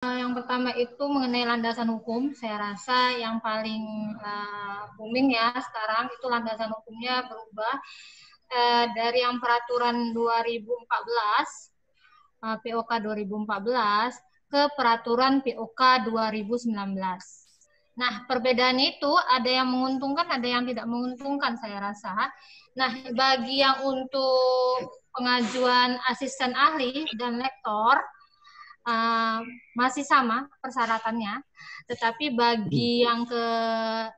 Yang pertama itu mengenai landasan hukum, saya rasa yang paling booming ya sekarang itu landasan hukumnya berubah dari yang peraturan 2014, POK 2014 ke peraturan POK 2019. Nah, perbedaan itu ada yang menguntungkan, ada yang tidak menguntungkan saya rasa. Nah, bagi yang untuk pengajuan asisten ahli dan lektor, masih sama persyaratannya, tetapi bagi yang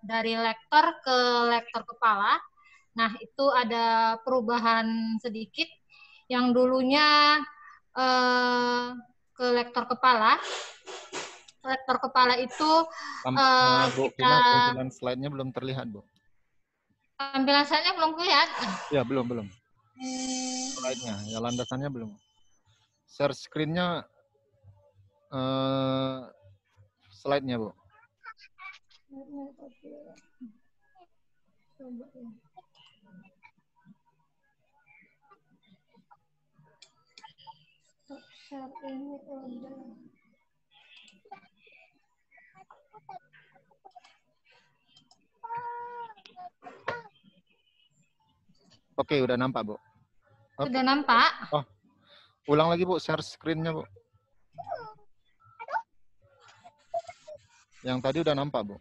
dari lektor ke lektor kepala, nah itu ada perubahan sedikit. Yang dulunya ke lektor kepala itu Bu kita Vina, tampilan slide-nya belum terlihat, Bu. Tampilan slide-nya belum kelihatan. Ya, belum. Slide-nya, ya landasannya belum. Share screen-nya slide-nya, Bu. Oke, udah nampak, Bu. Sudah nampak? Oh, ulang lagi, Bu, share screen-nya, Bu. Yang tadi udah nampak, Bu.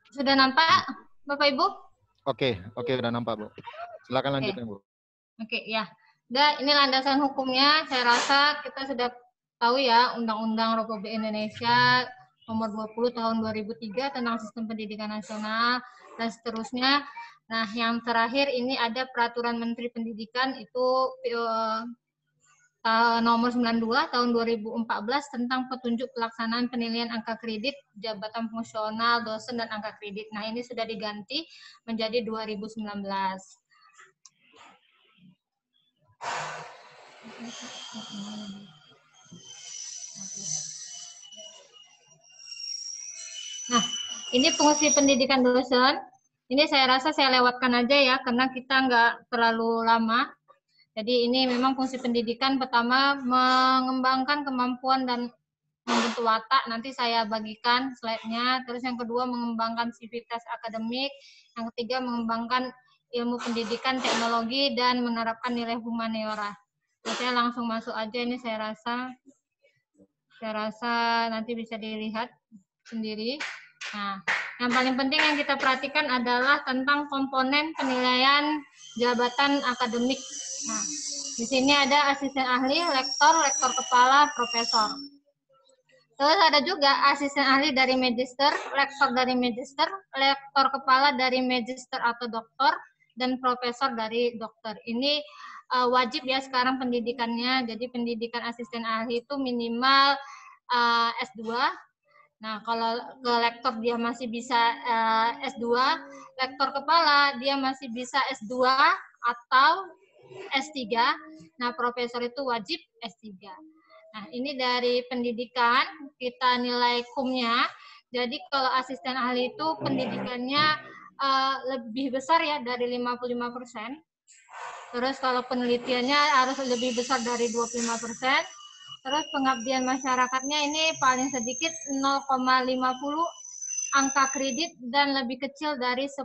Sudah nampak, Bapak Ibu? Oke, udah nampak, Bu. Silakan lanjutkan, Bu. Oke, ya. Dan ini landasan hukumnya, saya rasa kita sudah tahu ya, Undang-Undang Republik Indonesia Nomor 20 Tahun 2003 tentang Sistem Pendidikan Nasional dan seterusnya. Nah, yang terakhir ini ada Peraturan Menteri Pendidikan itu Nomor 92 Tahun 2014 tentang petunjuk pelaksanaan penilaian angka kredit jabatan fungsional dosen dan angka kredit. Nah, ini sudah diganti menjadi 2019. Nah, ini fungsi pendidikan dosen. Ini saya rasa saya lewatkan aja ya, karena kita nggak terlalu lama. Jadi ini memang fungsi pendidikan pertama mengembangkan kemampuan dan membentuk watak. Nanti saya bagikan slide-nya. Terus yang kedua mengembangkan sivitas akademik. Yang ketiga mengembangkan ilmu pendidikan, teknologi, dan menerapkan nilai humaniora. Jadi saya langsung masuk aja, ini saya rasa nanti bisa dilihat sendiri. Nah, yang paling penting yang kita perhatikan adalah tentang komponen penilaian jabatan akademik. Nah, di sini ada asisten ahli, lektor, lektor kepala, profesor. Terus ada juga asisten ahli dari magister, lektor dari magister, lektor kepala dari magister atau doktor, dan profesor dari dokter. Ini wajib ya sekarang pendidikannya. Jadi pendidikan asisten ahli itu minimal S2. Nah, kalau ke lektor dia masih bisa S2, lektor kepala dia masih bisa S2 atau S3. Nah, profesor itu wajib S3. Nah, ini dari pendidikan, kita nilai kumnya. Jadi kalau asisten ahli itu pendidikannya lebih besar ya, dari 55%. Terus kalau penelitiannya harus lebih besar dari 25%. Terus pengabdian masyarakatnya ini paling sedikit 0,50 angka kredit dan lebih kecil dari 10%.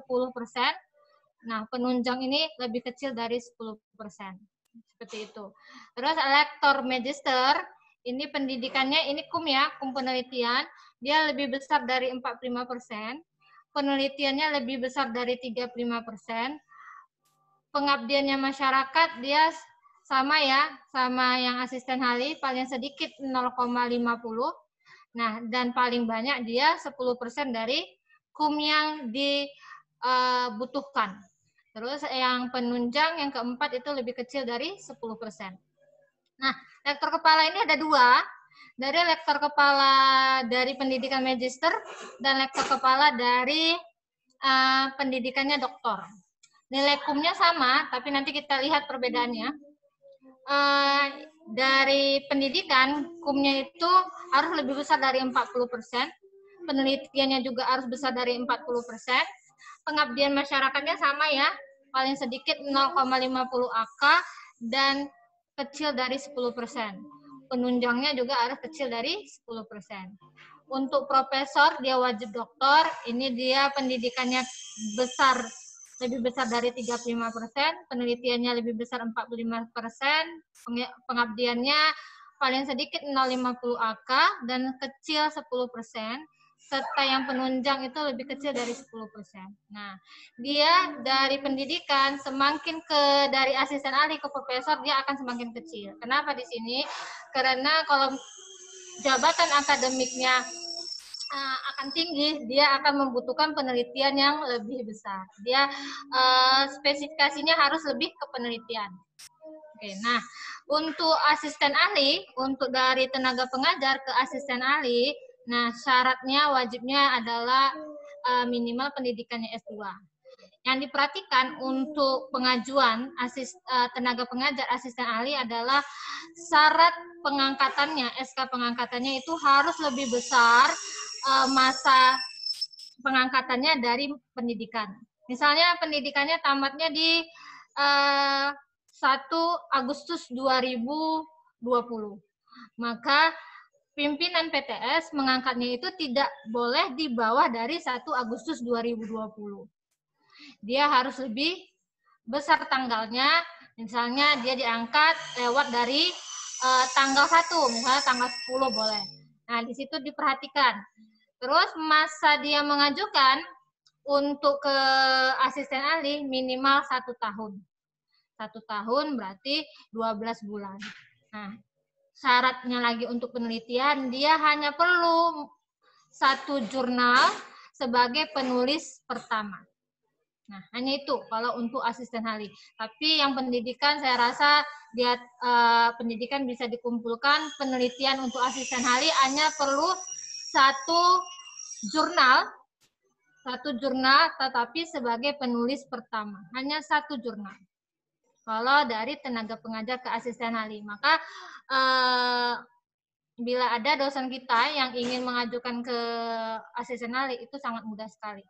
Nah, penunjang ini lebih kecil dari 10%. Seperti itu. Terus lektor magister, ini pendidikannya, ini kum ya, kum penelitian, dia lebih besar dari 45%. Penelitiannya lebih besar dari 35%. Pengabdiannya masyarakat dia sama ya, sama yang asisten ahli, paling sedikit 0,50. Nah, dan paling banyak dia 10% dari kum yang dibutuhkan. Terus yang penunjang yang keempat itu lebih kecil dari 10%. Nah, lektor kepala ini ada dua. Dari lektor kepala dari pendidikan magister dan lektor kepala dari pendidikannya doktor. Nilai kumnya sama, tapi nanti kita lihat perbedaannya. Dari pendidikan, kumnya itu harus lebih besar dari 40%, penelitiannya juga harus besar dari 40%, pengabdian masyarakatnya sama ya, paling sedikit 0,50 AK dan kecil dari 10%. Penunjangnya juga harus kecil dari 10%. Untuk profesor, dia wajib doktor. Ini dia pendidikannya lebih besar dari 35%, penelitiannya lebih besar 45%, pengabdiannya paling sedikit 0,50 AK dan kecil 10%, serta yang penunjang itu lebih kecil dari 10%. Nah, dia dari pendidikan semakin dari asisten ahli ke profesor dia akan semakin kecil. Kenapa di sini? Karena kalau jabatan akademiknya akan tinggi, dia akan membutuhkan penelitian yang lebih besar. Dia spesifikasinya harus lebih ke penelitian. Oke, nah untuk asisten ahli, untuk dari tenaga pengajar ke asisten ahli, nah syaratnya wajibnya adalah minimal pendidikannya S2. Yang diperhatikan untuk pengajuan tenaga pengajar asisten ahli adalah syarat pengangkatannya, SK pengangkatannya itu harus lebih besar masa pengangkatannya dari pendidikan. Misalnya pendidikannya tamatnya di 1 Agustus 2020. Maka pimpinan PTS mengangkatnya itu tidak boleh di bawah dari 1 Agustus 2020. Dia harus lebih besar tanggalnya, misalnya dia diangkat lewat dari tanggal 1, misalnya tanggal 10 boleh. Nah, di situ diperhatikan. Terus masa dia mengajukan untuk ke asisten ahli minimal 1 tahun. 1 tahun berarti 12 bulan. Nah, syaratnya lagi untuk penelitian, dia hanya perlu 1 jurnal sebagai penulis pertama. Nah, hanya itu kalau untuk asisten ahli. Tapi yang pendidikan saya rasa dia pendidikan bisa dikumpulkan, penelitian untuk asisten ahli hanya perlu 1 jurnal, tetapi sebagai penulis pertama. Hanya 1 jurnal. Kalau dari tenaga pengajar ke asisten ahli, maka bila ada dosen kita yang ingin mengajukan ke asisten ahli itu sangat mudah sekali.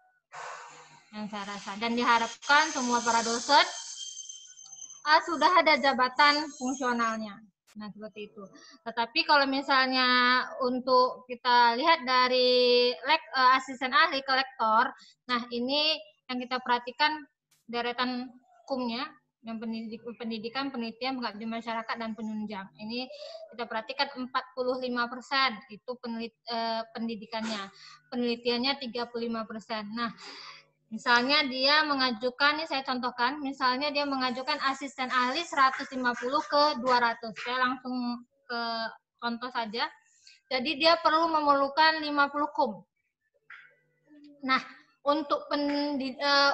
Yang saya rasa, dan diharapkan semua para dosen sudah ada jabatan fungsionalnya. Nah, seperti itu. Tetapi kalau misalnya untuk kita lihat dari asisten ahli ke lektor, nah ini yang kita perhatikan deretan kumnya, yang pendidikan, penelitian, pengabdian masyarakat, dan penunjang. Ini kita perhatikan 45% itu pendidikannya, penelitiannya 35%. Nah, misalnya dia mengajukan, ini saya contohkan, misalnya dia mengajukan asisten ahli 150 ke 200. Saya langsung ke contoh saja. Jadi dia perlu memerlukan 50 kum. Nah, untuk pendidikan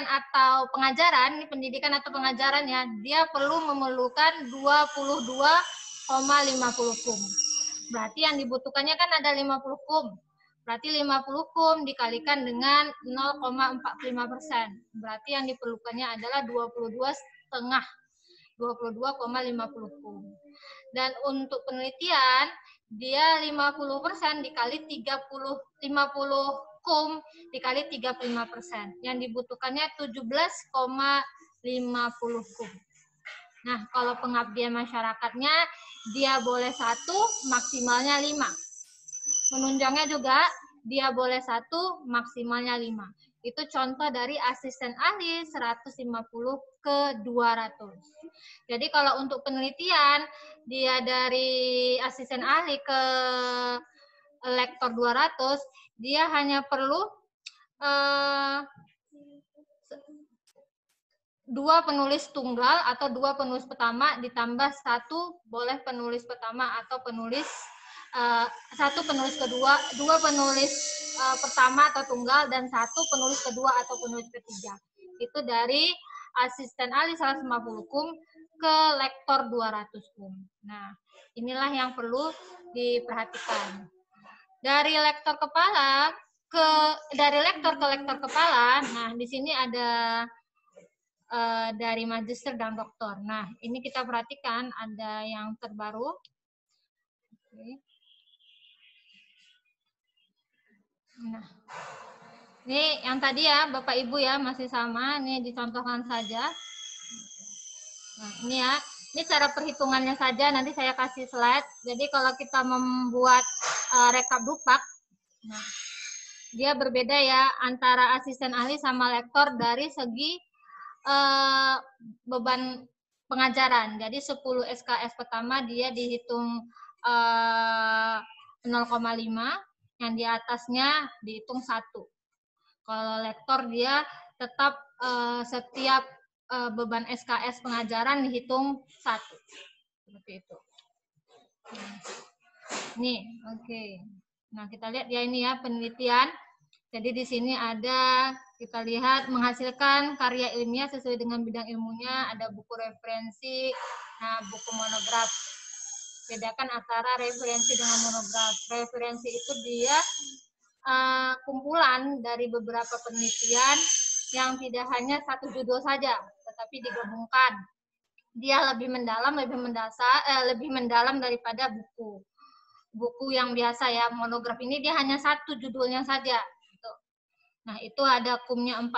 atau pengajaran, ini pendidikan atau pengajarannya, dia perlu memerlukan 22,50 kum. Berarti yang dibutuhkannya kan ada 50 kum. Berarti 50 kum dikalikan dengan 0,45%. Berarti yang diperlukannya adalah 22,50 kum. Dan untuk penelitian, dia 50% dikali 50 kum dikali 35%. Yang dibutuhkannya 17,50 kum. Nah, kalau pengabdian masyarakatnya, dia boleh 1, maksimalnya 5. Menunjangnya juga dia boleh 1, maksimalnya 5. Itu contoh dari asisten ahli 150 ke 200. Jadi kalau untuk penelitian, dia dari asisten ahli ke lektor 200, dia hanya perlu 2 penulis tunggal atau 2 penulis pertama ditambah 1 boleh penulis pertama atau penulis 1 penulis kedua, 2 penulis pertama atau tunggal, dan 1 penulis kedua atau penulis ketiga. Itu dari asisten ahli 150 kum ke lektor 200 kum. Nah, inilah yang perlu diperhatikan. Dari lektor kepala dari lektor ke lektor kepala, nah di sini ada dari magister dan doktor. Nah, ini kita perhatikan ada yang terbaru. Oke. Nah, Ini yang tadi ya, Bapak Ibu ya, masih sama. Ini dicontohkan saja. Nah, ini ya. Ini cara perhitungannya saja, nanti saya kasih slide. Jadi kalau kita membuat rekap dupak, nah, dia berbeda ya antara asisten ahli sama lektor dari segi beban pengajaran. Jadi 10 SKS pertama dia dihitung 0,5, yang di atasnya dihitung 1. Kalau lektor dia tetap setiap beban SKS pengajaran dihitung 1. Seperti itu. Nih, oke. Nah, kita lihat ya ini ya penelitian. Jadi di sini ada, kita lihat menghasilkan karya ilmiah sesuai dengan bidang ilmunya, ada buku referensi, nah buku monograf. Bedakan antara referensi dengan monograf. Referensi itu dia kumpulan dari beberapa penelitian yang tidak hanya satu judul saja, tetapi digabungkan. Dia lebih mendalam, lebih mendasar, lebih mendalam daripada buku yang biasa ya. Monograf ini dia hanya satu judulnya saja. Nah, itu ada kumnya 40,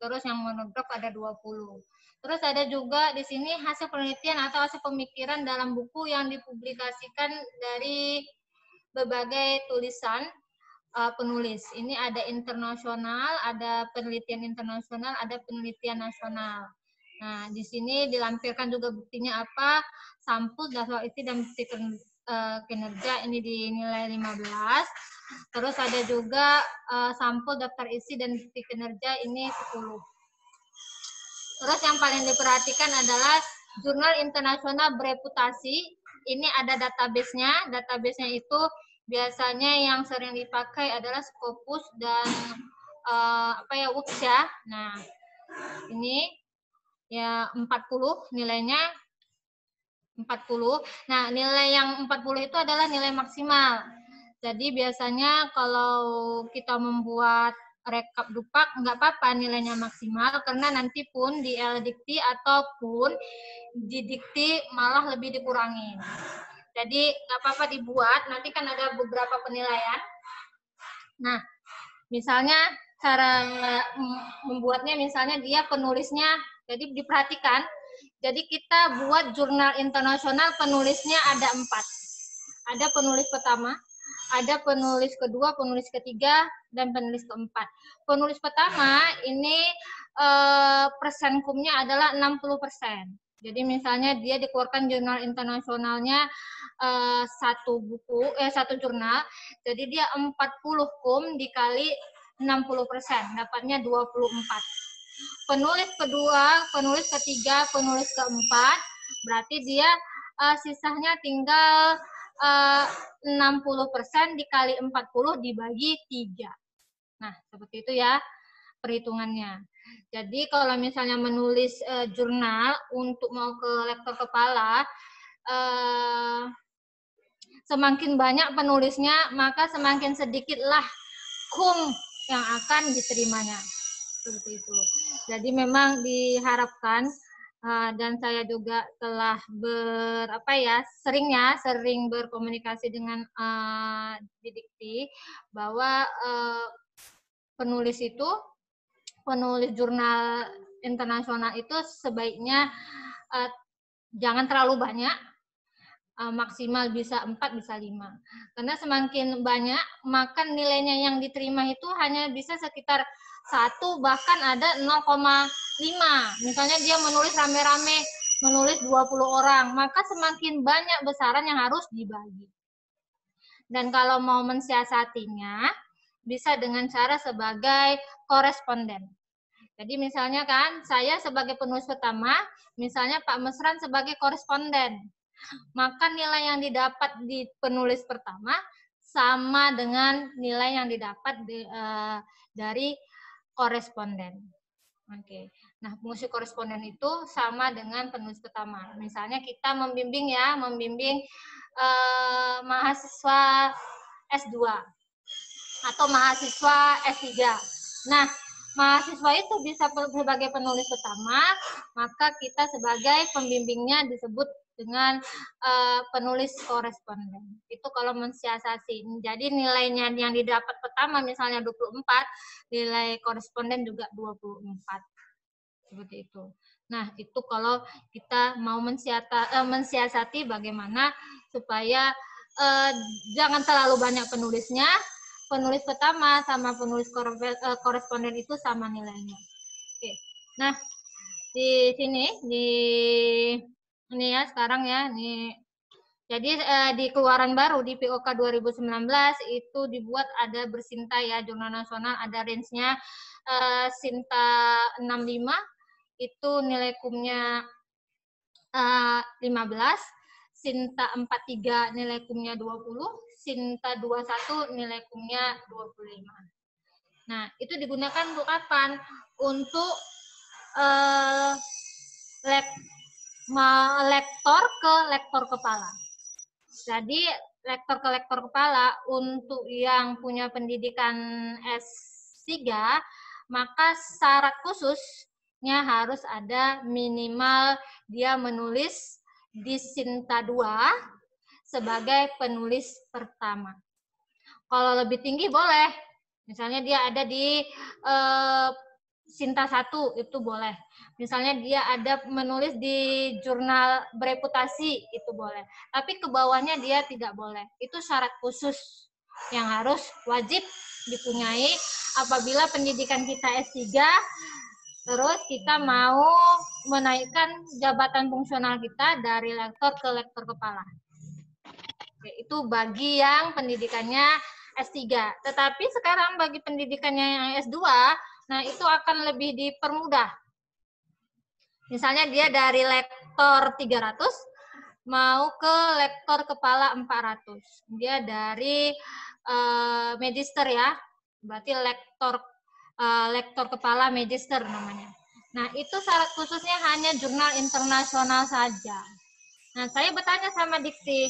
terus yang monograf ada 20. Terus ada juga di sini hasil penelitian atau hasil pemikiran dalam buku yang dipublikasikan dari berbagai tulisan penulis. Ini ada internasional, ada penelitian internasional, ada penelitian nasional. Nah, di sini dilampirkan juga buktinya apa, sampul, dasar isi, dan bukti kinerja ini dinilai 15. Terus ada juga sampul, daftar isi, dan bukti kinerja ini 10. Terus yang paling diperhatikan adalah jurnal internasional bereputasi. Ini ada database-nya. Database-nya itu biasanya yang sering dipakai adalah Scopus dan WOOX ya. Nah, ini ya 40 nilainya 40. Nah, nilai yang 40 itu adalah nilai maksimal. Jadi biasanya kalau kita membuat rekap dupak nggak apa-apa nilainya maksimal, karena nanti pun di L-dikti ataupun di dikti malah lebih dikurangin. Jadi nggak apa-apa dibuat, nanti kan ada beberapa penilaian. Nah, misalnya cara membuatnya, misalnya dia penulisnya, jadi diperhatikan. Jadi kita buat jurnal internasional, penulisnya ada 4. Ada penulis pertama, ada penulis kedua, penulis ketiga, dan penulis keempat. Penulis pertama ini persen kumnya adalah 60%. Jadi misalnya dia dikeluarkan jurnal internasionalnya satu jurnal, jadi dia 40 kum dikali 60%, dapatnya 24. Penulis kedua, penulis ketiga, penulis keempat, berarti dia sisanya tinggal 60% dikali 40 dibagi 3. Nah, seperti itu ya perhitungannya. Jadi kalau misalnya menulis jurnal untuk mau ke lektor kepala, semakin banyak penulisnya, maka semakin sedikitlah kum yang akan diterimanya. Seperti itu. Jadi memang diharapkan, dan saya juga telah sering berkomunikasi dengan didikti, bahwa penulis jurnal internasional itu sebaiknya jangan terlalu banyak, maksimal bisa 4, bisa 5. Karena semakin banyak, maka nilainya yang diterima itu hanya bisa sekitar 1, bahkan ada 0,5. Misalnya dia menulis rame-rame, menulis 20 orang, maka semakin banyak besaran yang harus dibagi. Dan kalau mau mensiasatinya, bisa dengan cara sebagai koresponden. Jadi misalnya kan, saya sebagai penulis pertama, misalnya Pak Mesran sebagai koresponden, maka nilai yang didapat di penulis pertama sama dengan nilai yang didapat dari koresponden. Oke. Nah, fungsi koresponden itu sama dengan penulis pertama. Misalnya kita membimbing mahasiswa S2 atau mahasiswa S3. Nah, mahasiswa itu bisa sebagai penulis pertama, maka kita sebagai pembimbingnya disebut dengan penulis koresponden. Itu kalau mensiasati. Jadi nilainya yang didapat pertama misalnya 24, nilai koresponden juga 24. Seperti itu. Nah, itu kalau kita mau mensiasati bagaimana supaya jangan terlalu banyak penulisnya. Penulis pertama sama penulis koresponden itu sama nilainya. Oke. Nah, di sini ini ya sekarang ya nih. Jadi di keluaran baru di POK 2019 itu dibuat ada bersinta ya, jurnal nasional ada range-nya Sinta 65 itu nilai kumnya 15, Sinta 43 nilai kumnya 20, Sinta 21 nilai kumnya 25. Nah, itu digunakan untuk kapan? Untuk lektor ke lektor kepala. Jadi, lektor ke lektor kepala untuk yang punya pendidikan S3, maka syarat khususnya harus ada minimal dia menulis di Sinta 2 sebagai penulis pertama. Kalau lebih tinggi boleh. Misalnya dia ada di Sinta 1 itu boleh. Misalnya dia ada menulis di jurnal bereputasi itu boleh. Tapi ke bawahnya dia tidak boleh. Itu syarat khusus yang harus wajib dipunyai apabila pendidikan kita S3 terus kita mau menaikkan jabatan fungsional kita dari lektor ke lektor kepala. Oke, itu bagi yang pendidikannya S3. Tetapi sekarang bagi pendidikannya yang S2, nah itu akan lebih dipermudah. Misalnya dia dari lektor 300 mau ke lektor kepala 400. Dia dari magister ya. Berarti lektor kepala magister namanya. Nah, itu syarat khususnya hanya jurnal internasional saja. Nah, saya bertanya sama Diksi,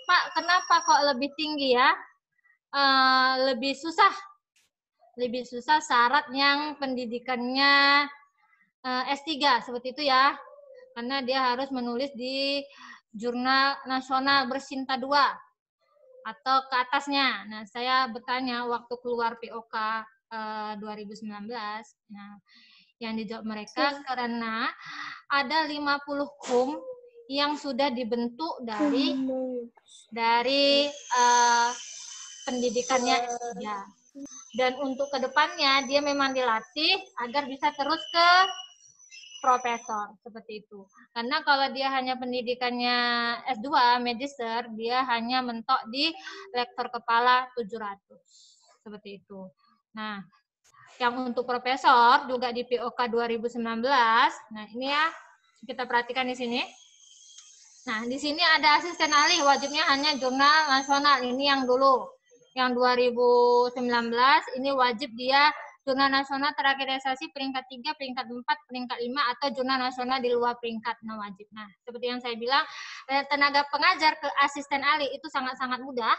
Pak, kenapa kok lebih tinggi ya? Lebih susah syarat yang pendidikannya S3 seperti itu ya. Karena dia harus menulis di jurnal nasional bersinta 2 atau ke atasnya. Nah, saya bertanya waktu keluar POK 2019. Nah, yang dijawab mereka karena ada 50 KUM yang sudah dibentuk dari pendidikannya S3. Dan untuk kedepannya dia memang dilatih agar bisa terus ke profesor seperti itu. Karena kalau dia hanya pendidikannya S2 magister, dia hanya mentok di lektor kepala 700 seperti itu. Nah, yang untuk profesor juga di POK 2019. Nah, ini ya kita perhatikan di sini. Nah, di sini ada asisten ahli, wajibnya hanya jurnal nasional. Ini yang dulu. Yang 2019 ini wajib dia jurnal nasional terakreditasi peringkat 3, peringkat 4, peringkat 5 atau jurnal nasional di luar peringkat wajib. Nah, seperti yang saya bilang, tenaga pengajar ke asisten ahli itu sangat-sangat mudah.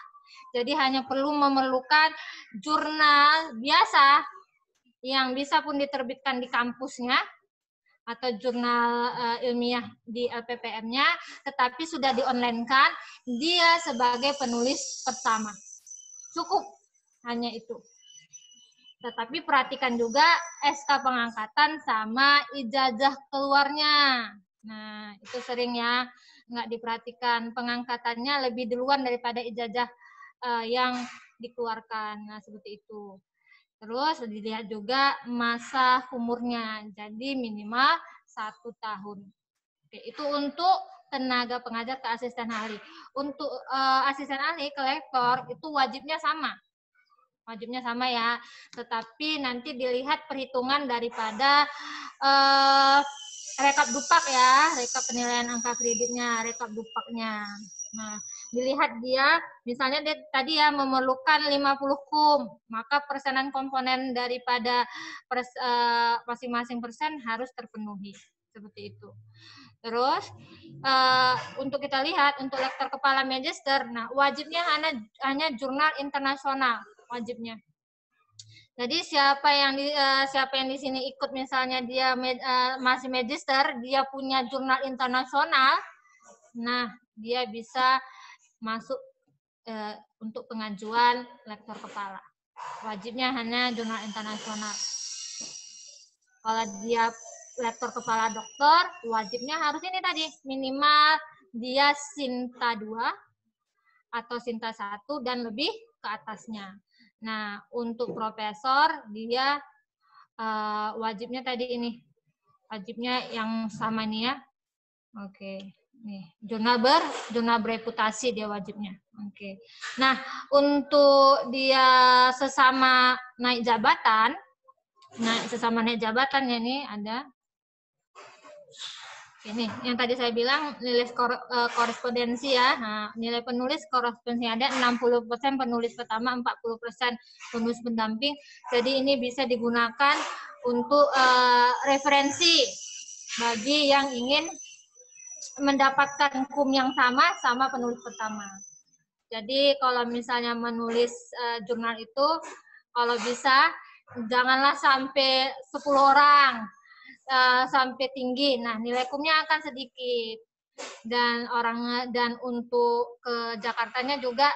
Jadi hanya perlu memerlukan jurnal biasa yang bisa pun diterbitkan di kampusnya atau jurnal ilmiah di LPPM-nya, tetapi sudah di-online-kan, dia sebagai penulis pertama. Cukup, hanya itu. Tetapi perhatikan juga SK pengangkatan sama ijazah keluarnya. Nah, itu sering ya, nggak diperhatikan. Pengangkatannya lebih duluan daripada ijazah yang dikeluarkan. Nah, seperti itu. Terus dilihat juga masa umurnya, jadi minimal 1 tahun. Oke, itu untuk tenaga pengajar ke asisten ahli. Untuk asisten ahli ke lektor itu wajibnya sama ya. Tetapi nanti dilihat perhitungan daripada rekap dupak ya, rekap penilaian angka kreditnya, rekap dupaknya. Nah, dilihat dia, misalnya dia tadi ya memerlukan 50 KUM, maka persenan komponen daripada masing-masing persen harus terpenuhi. Seperti itu. Terus, untuk kita lihat, untuk lektor kepala magister, nah wajibnya hanya jurnal internasional, wajibnya. Jadi siapa yang di sini ikut misalnya dia masih magister, dia punya jurnal internasional, Nah, dia bisa masuk untuk pengajuan lektor kepala. Wajibnya hanya jurnal internasional. Kalau dia lektor kepala dokter, wajibnya harus ini tadi, minimal dia Sinta 2 atau Sinta 1 dan lebih ke atasnya. Nah, untuk profesor, dia wajibnya tadi ini. Wajibnya yang sama nih ya. Oke. Nih, jurnal bereputasi dia wajibnya. Oke. Nah, untuk dia sesama naik jabatan, ya nih ada ini yang tadi saya bilang nilai korespondensi ya. Nah, nilai penulis korespondensi ada 60% penulis pertama, 40% penulis pendamping. Jadi ini bisa digunakan untuk referensi bagi yang ingin mendapatkan hukum yang sama penulis pertama. Jadi kalau misalnya menulis jurnal itu, kalau bisa janganlah sampai 10 orang sampai tinggi. Nah, nilai hukumnya akan sedikit. Dan untuk ke Jakartanya juga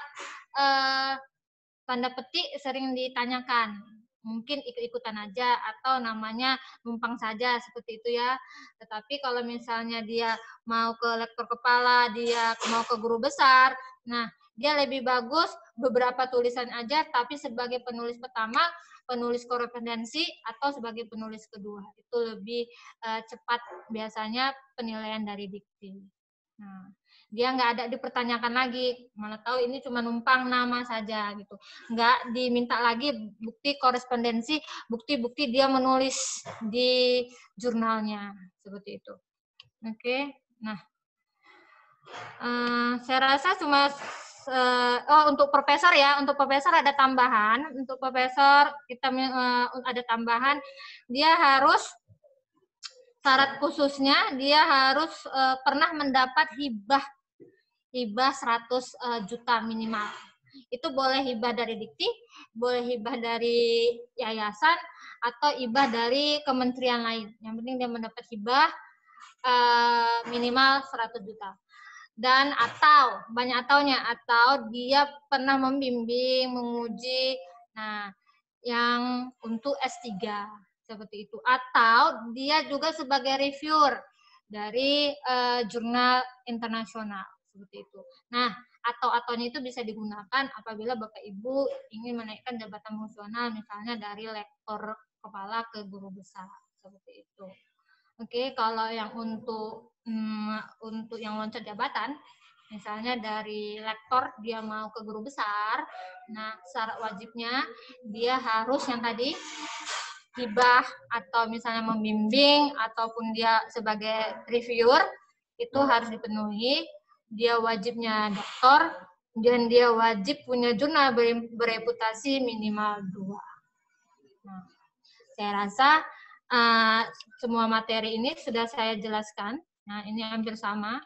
tanda petik sering ditanyakan. Mungkin ikut-ikutan aja atau namanya numpang saja seperti itu ya. Tetapi kalau misalnya dia mau ke lektor kepala, dia mau ke guru besar, nah dia lebih bagus beberapa tulisan aja tapi sebagai penulis pertama, penulis korespondensi atau sebagai penulis kedua. Itu lebih cepat biasanya penilaian dari dikti. Nah, dia nggak ada dipertanyakan lagi, malah tahu ini cuma numpang nama saja gitu. Nggak diminta lagi bukti korespondensi, bukti-bukti dia menulis di jurnalnya seperti itu. Oke, nah saya rasa cuma untuk profesor ya, untuk profesor ada tambahan, untuk profesor kita ada tambahan, dia harus syarat khususnya dia harus pernah mendapat hibah 100 juta minimal. Itu boleh hibah dari dikti, boleh hibah dari yayasan, atau hibah dari kementerian lain. Yang penting dia mendapat hibah minimal 100 juta. Dan atau, banyak ataunya, atau dia pernah membimbing, menguji, nah yang untuk S3 seperti itu. Atau dia juga sebagai reviewer dari jurnal internasional seperti itu. Nah, atau-ataunya itu bisa digunakan apabila Bapak Ibu ingin menaikkan jabatan fungsional, misalnya dari lektor kepala ke guru besar seperti itu. Oke, kalau yang untuk yang loncat jabatan, misalnya dari lektor dia mau ke guru besar, nah syarat wajibnya dia harus yang tadi hibah atau misalnya membimbing ataupun dia sebagai reviewer itu harus dipenuhi. Dia wajibnya doktor dan dia wajib punya jurnal bereputasi minimal 2. Nah, saya rasa semua materi ini sudah saya jelaskan. Nah, ini hampir sama.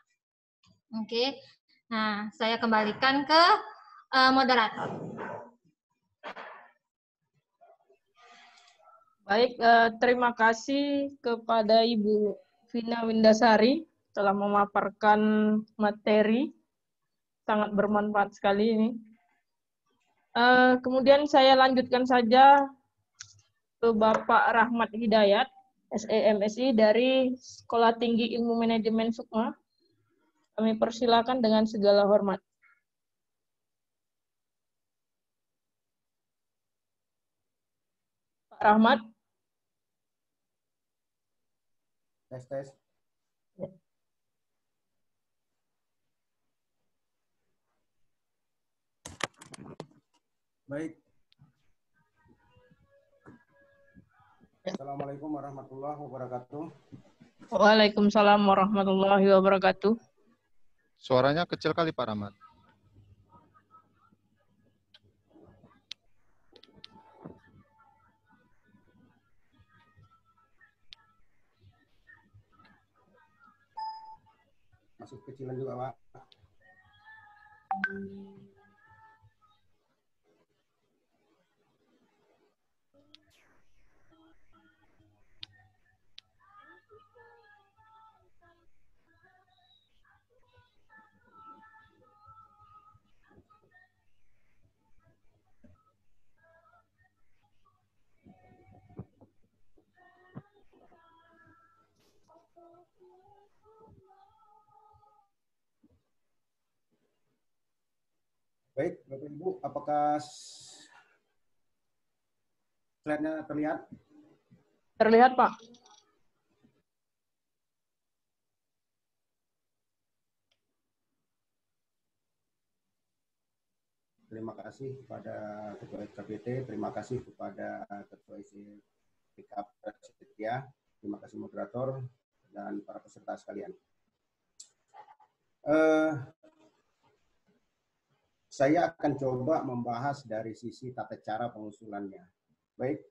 Oke. Nah, saya kembalikan ke moderator. Baik, terima kasih kepada Ibu Vina Windasari telah memaparkan materi, sangat bermanfaat sekali ini. Kemudian saya lanjutkan saja ke Bapak Rahmat Hidayat, SEMSI dari Sekolah Tinggi Ilmu Manajemen Sukma. Kami persilakan dengan segala hormat. Pak Rahmat. Tes. Ya. Baik. Assalamualaikum warahmatullahi wabarakatuh. Waalaikumsalam warahmatullahi wabarakatuh. Suaranya kecil kali Pak Rahmat. Masuk kecilan juga, Pak. Baik, Bapak Ibu, apakah slide-nya terlihat? Terlihat, Pak. Terima kasih kepada Ketua SKPT, terima kasih kepada Ketua SKPK Setia, terima kasih moderator dan para peserta sekalian. Saya akan coba membahas dari sisi tata cara pengusulannya. Baik,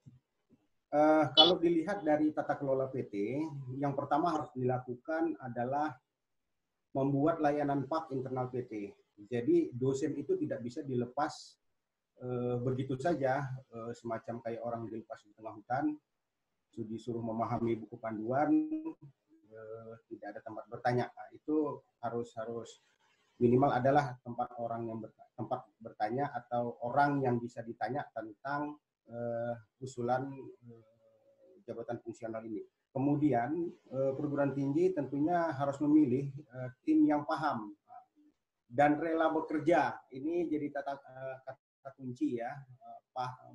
kalau dilihat dari tata kelola PT, yang pertama harus dilakukan adalah membuat layanan PAK internal PT. Jadi dosen itu tidak bisa dilepas begitu saja, semacam kayak orang dilepas di tengah hutan, disuruh memahami buku panduan, tidak ada tempat bertanya. Nah, itu harus minimal adalah tempat bertanya atau orang yang bisa ditanya tentang usulan jabatan fungsional ini. Kemudian perguruan tinggi tentunya harus memilih tim yang paham dan rela bekerja. Ini jadi kata kunci ya.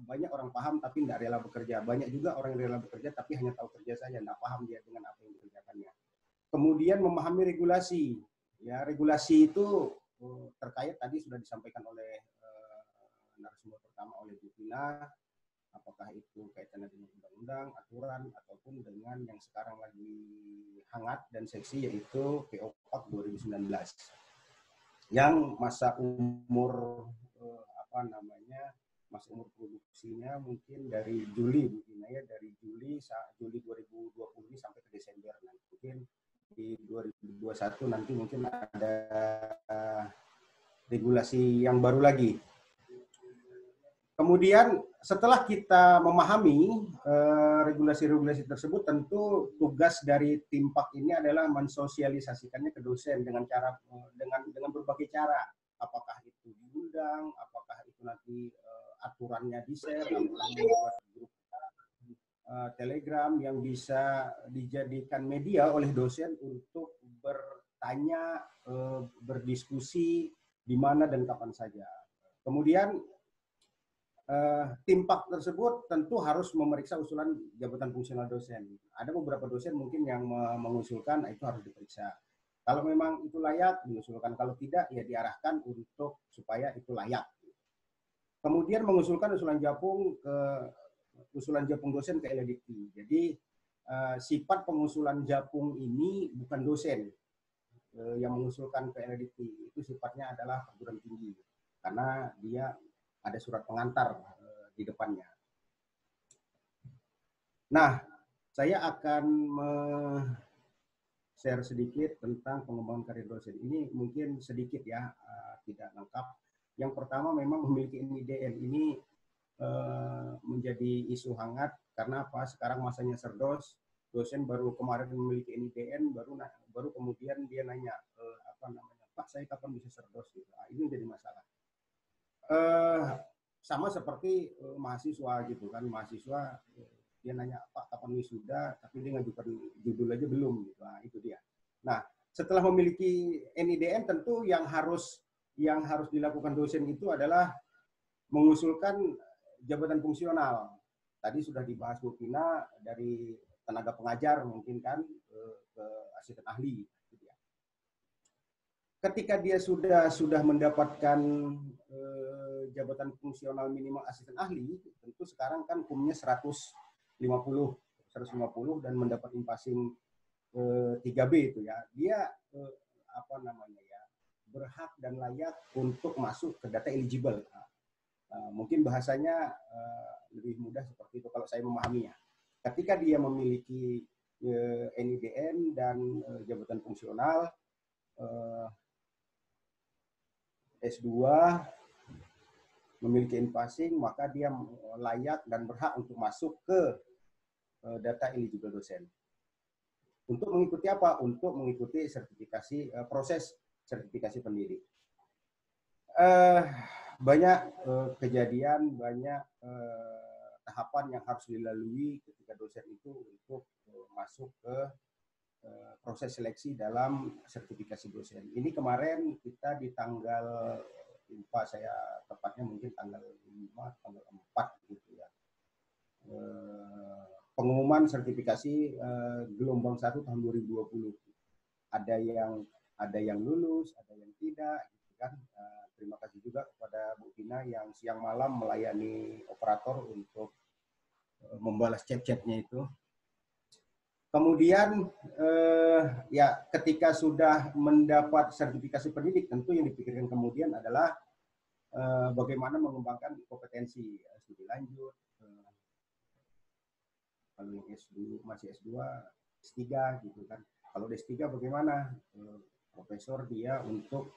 Banyak orang paham tapi tidak rela bekerja. Banyak juga orang yang rela bekerja tapi hanya tahu kerja saja, tidak paham dia dengan apa yang dikerjakannya. Kemudian memahami regulasi. Ya, regulasi itu terkait tadi sudah disampaikan oleh narasumber pertama oleh Bu Tina. Apakah itu kaitannya dengan undang-undang, aturan, ataupun dengan yang sekarang lagi hangat dan seksi yaitu PO PAK 2019. Yang masa umur masa umur produksinya mungkin dari Juli, dari Juli 2020 sampai ke Desember nanti. Mungkin di 2021 nanti mungkin ada regulasi yang baru lagi. Kemudian setelah kita memahami regulasi-regulasi tersebut, tentu tugas dari tim PAK ini adalah mensosialisasikannya ke dosen dengan cara dengan berbagai cara. Apakah itu diundang, apakah itu nanti aturannya di-share, membuat grup Telegram yang bisa dijadikan media oleh dosen untuk bertanya, berdiskusi di mana dan kapan saja. Kemudian tim PAK tersebut tentu harus memeriksa usulan jabatan fungsional dosen. Ada beberapa dosen mungkin yang mengusulkan, itu harus diperiksa. Kalau memang itu layak, diusulkan. Kalau tidak, ya diarahkan untuk supaya itu layak. Kemudian mengusulkan usulan japung dosen ke LDIKT. Jadi sifat pengusulan japung ini bukan dosen yang mengusulkan ke LDIKT. Itu sifatnya adalah perguruan tinggi. Karena dia ada surat pengantar di depannya. Nah, saya akan share sedikit tentang pengembangan karir dosen. Ini mungkin sedikit ya, tidak lengkap. Yang pertama memang memiliki NIDN ini menjadi isu hangat karena apa? Sekarang masanya serdos, dosen baru kemarin memiliki NIDN, baru kemudian dia nanya Pak, saya kapan bisa serdos? Gitu. Nah, ini menjadi masalah. Sama seperti mahasiswa gitu kan, mahasiswa dia nanya Pak kapan wisuda, tapi dia ngajukan judul aja belum gitu. Nah, itu dia. Nah, setelah memiliki NIDN tentu yang harus dilakukan dosen itu adalah mengusulkan jabatan fungsional. Tadi sudah dibahas Bu Pina dari tenaga pengajar mungkin kan ke asisten ahli. Ketika dia sudah mendapatkan jabatan fungsional minimal asisten ahli, tentu sekarang kan hukumnya 150 dan mendapat impasing 3B itu ya. Dia berhak dan layak untuk masuk ke data eligible. Mungkin bahasanya lebih mudah seperti itu kalau saya memahaminya. Ketika dia memiliki NIDN dan jabatan fungsional S2 memiliki impasing, maka dia layak dan berhak untuk masuk ke data eligible dosen. Untuk mengikuti apa? Untuk mengikuti sertifikasi, proses sertifikasi pendiri. Banyak kejadian, banyak tahapan yang harus dilalui ketika dosen itu untuk masuk ke proses seleksi dalam sertifikasi dosen. Ini kemarin kita di tanggal lupa saya tepatnya, mungkin tanggal 5, tanggal 4 gitu ya. Pengumuman sertifikasi gelombang 1 tahun 2020. Ada yang lulus, ada yang tidak gitu kan. Terima kasih juga kepada Bu Tina yang siang malam melayani operator untuk membalas chat-chatnya itu. Kemudian ya ketika sudah mendapat sertifikasi pendidik, tentu yang dipikirkan kemudian adalah bagaimana mengembangkan kompetensi studi lanjut. Kalau yang S2 masih S2, S3 gitu kan. Kalau S3 bagaimana? Profesor dia untuk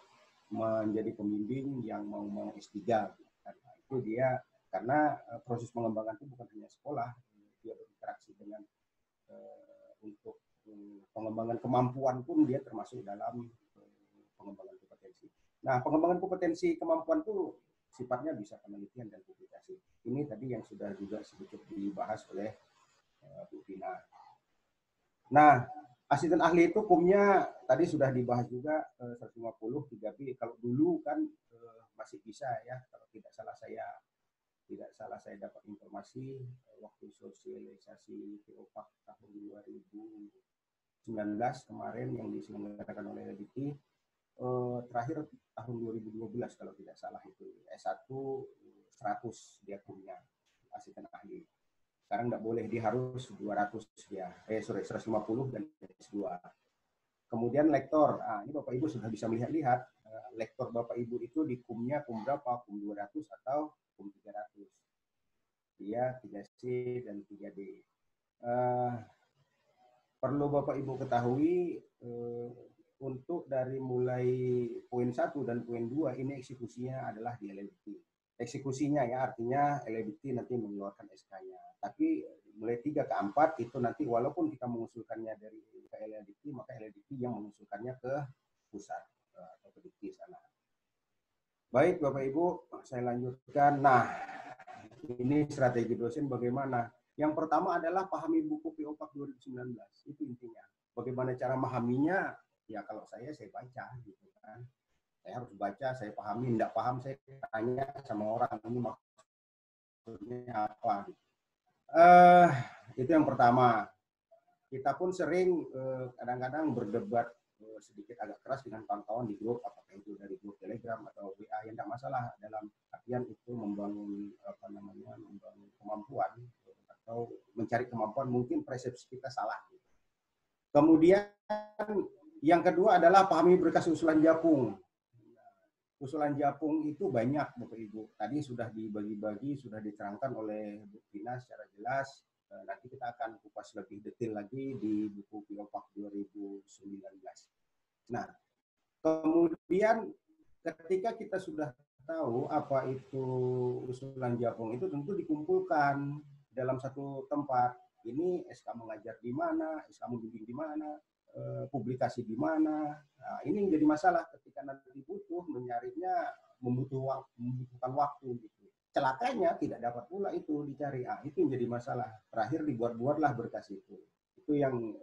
menjadi pembimbing yang mau S3 gitu kan. Nah, itu dia, karena proses pengembangan itu bukan hanya sekolah, dia berinteraksi dengan untuk pengembangan kemampuan pun dia termasuk dalam pengembangan kompetensi. Nah, pengembangan kompetensi kemampuan itu sifatnya bisa penelitian dan publikasi. Ini tadi yang sudah juga sedikit dibahas oleh Bu Tina. Nah, asisten ahli itu hukumnya tadi sudah dibahas juga 150 3B. Kalau dulu kan masih bisa ya, kalau tidak salah saya dapat informasi waktu sosialisasi POPAK tahun 2019 kemarin yang diselenggarakan oleh LDT, terakhir tahun 2012 kalau tidak salah itu S1 100 dia punya asisten ahli. Sekarang nggak boleh, dia harus 200 ya. 150 dan S2. Kemudian lektor. Ini Bapak Ibu sudah bisa melihat-lihat lektor Bapak Ibu itu di kumnya kum berapa? Kum 200 atau kum 300. Dia 3C dan 3D. Perlu Bapak Ibu ketahui untuk dari mulai poin 1 dan poin 2 ini eksekusinya adalah di LLDT. Eksekusinya ya, artinya LLDT nanti mengeluarkan SK-nya. Tapi mulai 3 ke 4 itu nanti walaupun kita mengusulkannya dari ke LLDT, maka LLDT yang mengusulkannya ke pusat atau ke Dikti sana. Baik Bapak Ibu, saya lanjutkan. Nah, ini strategi dosen bagaimana? Yang pertama adalah pahami buku POPAK 2019. Itu intinya. Bagaimana cara memahaminya? Ya kalau saya baca gitu kan. Saya harus baca, saya pahami, tidak paham saya tanya sama orang ini maksudnya apa. Itu yang pertama. Kita pun sering kadang-kadang berdebat sedikit agak keras dengan kawan-kawan di grup, apakah itu dari grup Telegram atau WA, yang tidak masalah dalam artian itu membangun membangun kemampuan atau mencari kemampuan, mungkin persepsi kita salah. Kemudian yang kedua adalah pahami berkas usulan Japung. Usulan Japung itu banyak Bapak Ibu. Tadi sudah dibagi-bagi, sudah diterangkan oleh Bu Tina secara jelas. Nanti kita akan kupas lebih detail lagi di buku POPAK 2019. Nah, kemudian ketika kita sudah tahu apa itu usulan Japung, itu tentu dikumpulkan dalam satu tempat. Ini SK mengajar di mana, SK membimbing di mana, publikasi di mana. Nah, ini menjadi masalah ketika nanti butuh mencarinya, membutuhkan waktu gitu. Celakanya tidak dapat pula itu dicari. Itu yang jadi masalah. Terakhir dibuat-buatlah berkas itu. Itu yang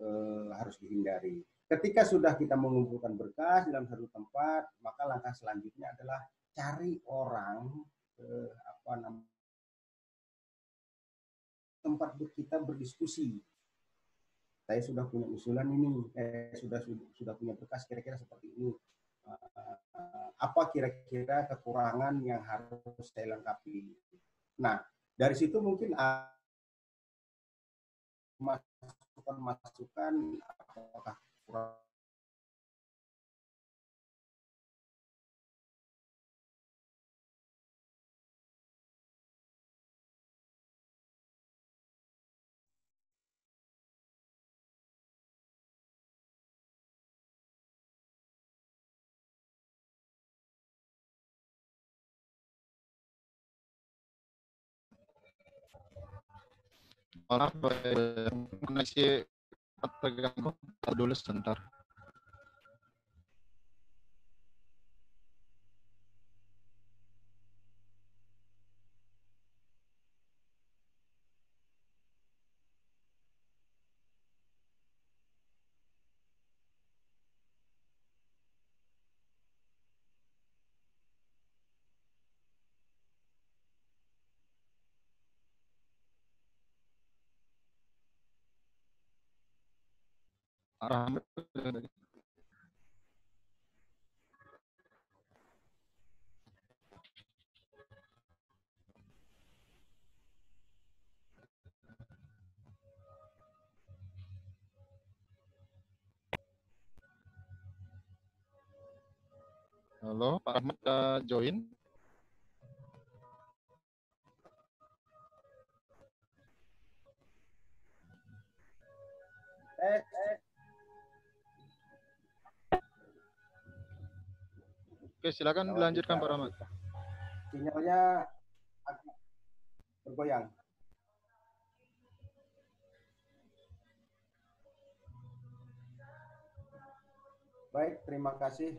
harus dihindari. Ketika sudah kita mengumpulkan berkas dalam satu tempat, maka langkah selanjutnya adalah cari orang tempat kita berdiskusi. Saya sudah punya usulan ini, sudah punya berkas kira-kira seperti ini. Apa kira-kira kekurangan yang harus saya lengkapi? Nah, dari situ mungkin masukan apakah kurang Maaf, koneksi terganggu. Tahu dulu sebentar. Pak Rahmat. Halo, Pak Rahmat join. Oke, silakan dilanjutkan Pak Rahmat. Sinyalnya agak bergoyang. Baik, terima kasih.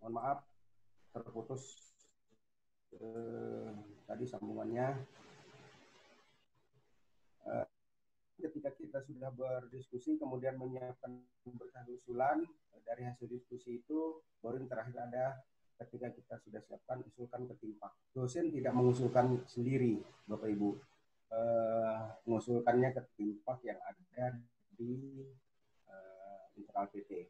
Mohon maaf terputus tadi sambungannya. Ketika kita sudah berdiskusi kemudian menyiapkan berkas usulan, dari hasil diskusi itu baru yang terakhir ada ketika kita sudah siapkan usulkan ke tim PAK. Dosen tidak mengusulkan sendiri, Bapak Ibu, mengusulkannya ke tim PAK yang ada di internal PT.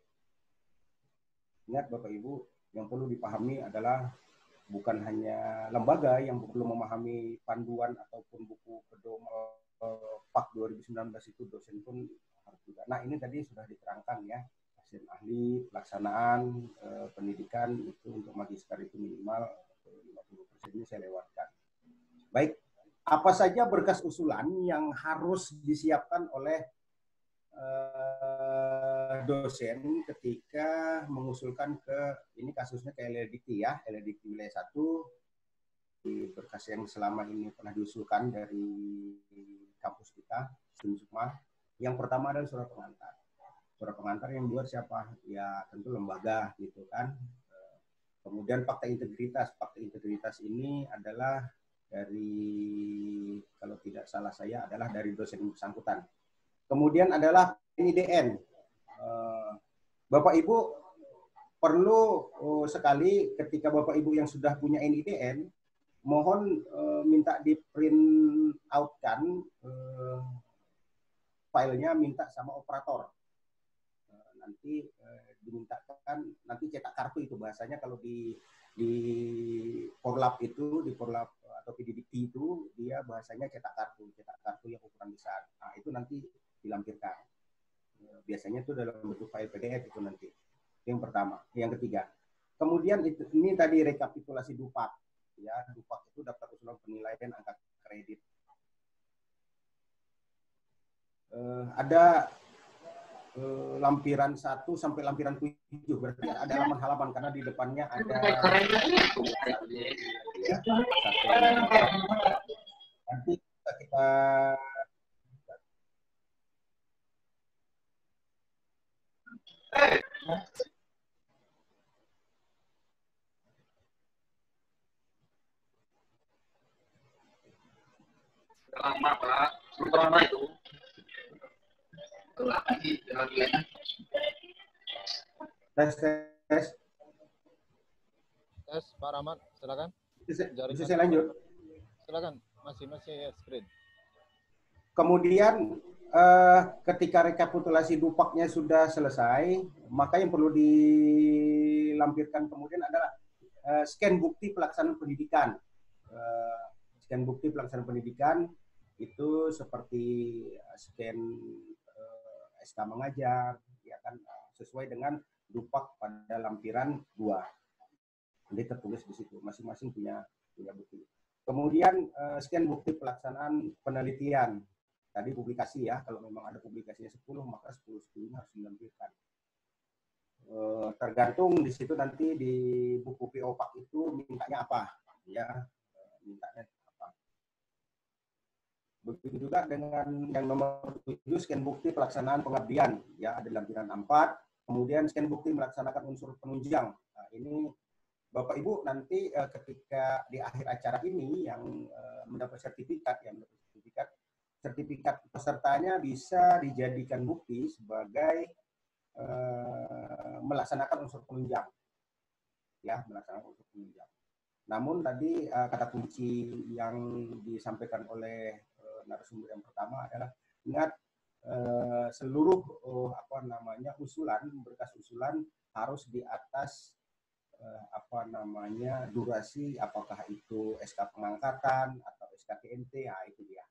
Ingat Bapak Ibu, yang perlu dipahami adalah bukan hanya lembaga yang perlu memahami panduan ataupun buku pedoman PAK 2019 itu, dosen pun harus juga. Nah, ini tadi sudah diterangkan ya, dosen ahli, pelaksanaan pendidikan itu untuk magister itu minimal 50%, ini saya lewatkan. Baik, apa saja berkas usulan yang harus disiapkan oleh dosen ketika mengusulkan ke, ini kasusnya ke LLDT ya, LLDT wilayah 1, di berkas yang selama ini pernah diusulkan dari kampus kita, Sukma. Yang pertama adalah surat pengantar. Surat pengantar yang buat siapa? Ya tentu lembaga gitu kan. Kemudian fakta integritas. Fakta integritas ini adalah dari, kalau tidak salah saya, adalah dari dosen bersangkutan. Kemudian adalah NIDN. Bapak Ibu perlu sekali ketika Bapak Ibu yang sudah punya NIDN, mohon minta di print out kan filenya, minta sama operator. Nanti dimintakan, nanti cetak kartu itu bahasanya kalau di Porlab itu, di Porlab atau PDDT itu dia bahasanya cetak kartu yang ukuran besar. Nah, itu nanti dilampirkan. Biasanya itu dalam bentuk file PDF itu nanti. Yang pertama, yang ketiga. Kemudian itu, ini tadi rekapitulasi DUPAK. Ya, DUPAK itu daftar usulan penilaian angka kredit. Ada lampiran 1 sampai lampiran 7, berarti ada halaman-halaman karena di depannya ada ya, nanti kita lama Pak, lama itu. tes. Tes, Pak Rahmat, silakan. Bisa saya lanjut? Silakan, masih screen. Kemudian ketika rekapitulasi DUPAK-nya sudah selesai, maka yang perlu dilampirkan kemudian adalah scan bukti pelaksanaan pendidikan. Scan bukti pelaksanaan pendidikan itu seperti scan SK mengajar, ya kan, sesuai dengan DUPAK pada lampiran 2. Nanti tertulis di situ, masing-masing punya bukti. Kemudian scan bukti pelaksanaan penelitian. Tadi publikasi ya, kalau memang ada publikasinya 10, maka 10 harus dilampirkan. Tergantung di situ nanti di buku PO PAK itu mintanya apa, ya, mintanya apa. Begitu juga dengan yang nomor 7, scan bukti pelaksanaan pengabdian, ya, ada lampiran 4. Kemudian scan bukti melaksanakan unsur penunjang. Nah, ini Bapak Ibu nanti ketika di akhir acara ini yang mendapat sertifikat, sertifikat pesertanya bisa dijadikan bukti sebagai melaksanakan unsur penunjang, ya, melaksanakan unsur penunjang. Namun tadi kata kunci yang disampaikan oleh narasumber yang pertama adalah ingat seluruh usulan, berkas usulan harus di atas durasi, apakah itu SK pengangkatan atau SK TMT, nah itu dia.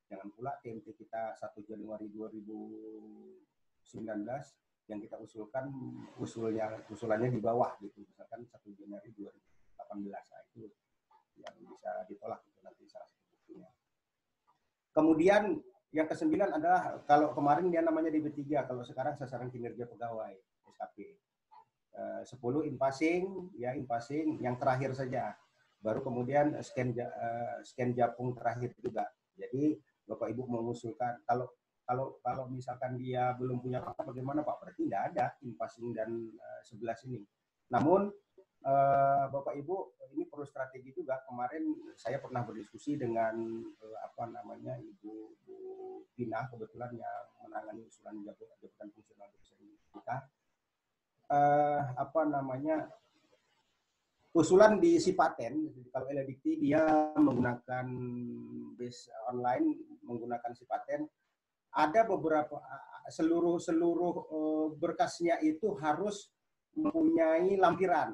Jangan pula TMT kita 1 Januari 2019 yang kita usulkan usulannya di bawah gitu, misalkan 1 Januari 2018, nah itu yang bisa ditolak itu nanti salah satu buktinya. Kemudian yang ke-9 adalah kalau kemarin dia namanya DB3, kalau sekarang sasaran kinerja pegawai SKP. 10 in-passing, ya in-passing yang terakhir saja. Baru kemudian scan japung terakhir juga. Jadi Bapak Ibu mengusulkan kalau misalkan dia belum punya fakta, bagaimana Pak? Berarti tidak ada in-passing dan 11 ini. Namun Bapak Ibu ini perlu strategi juga. Kemarin saya pernah berdiskusi dengan Ibu Tina, kebetulan yang menangani usulan jabatan fungsional dosen kita. Usulan di Sipaten, kalau Eledikti dia menggunakan base online, menggunakan Sipaten, ada beberapa seluruh berkasnya itu harus mempunyai lampiran.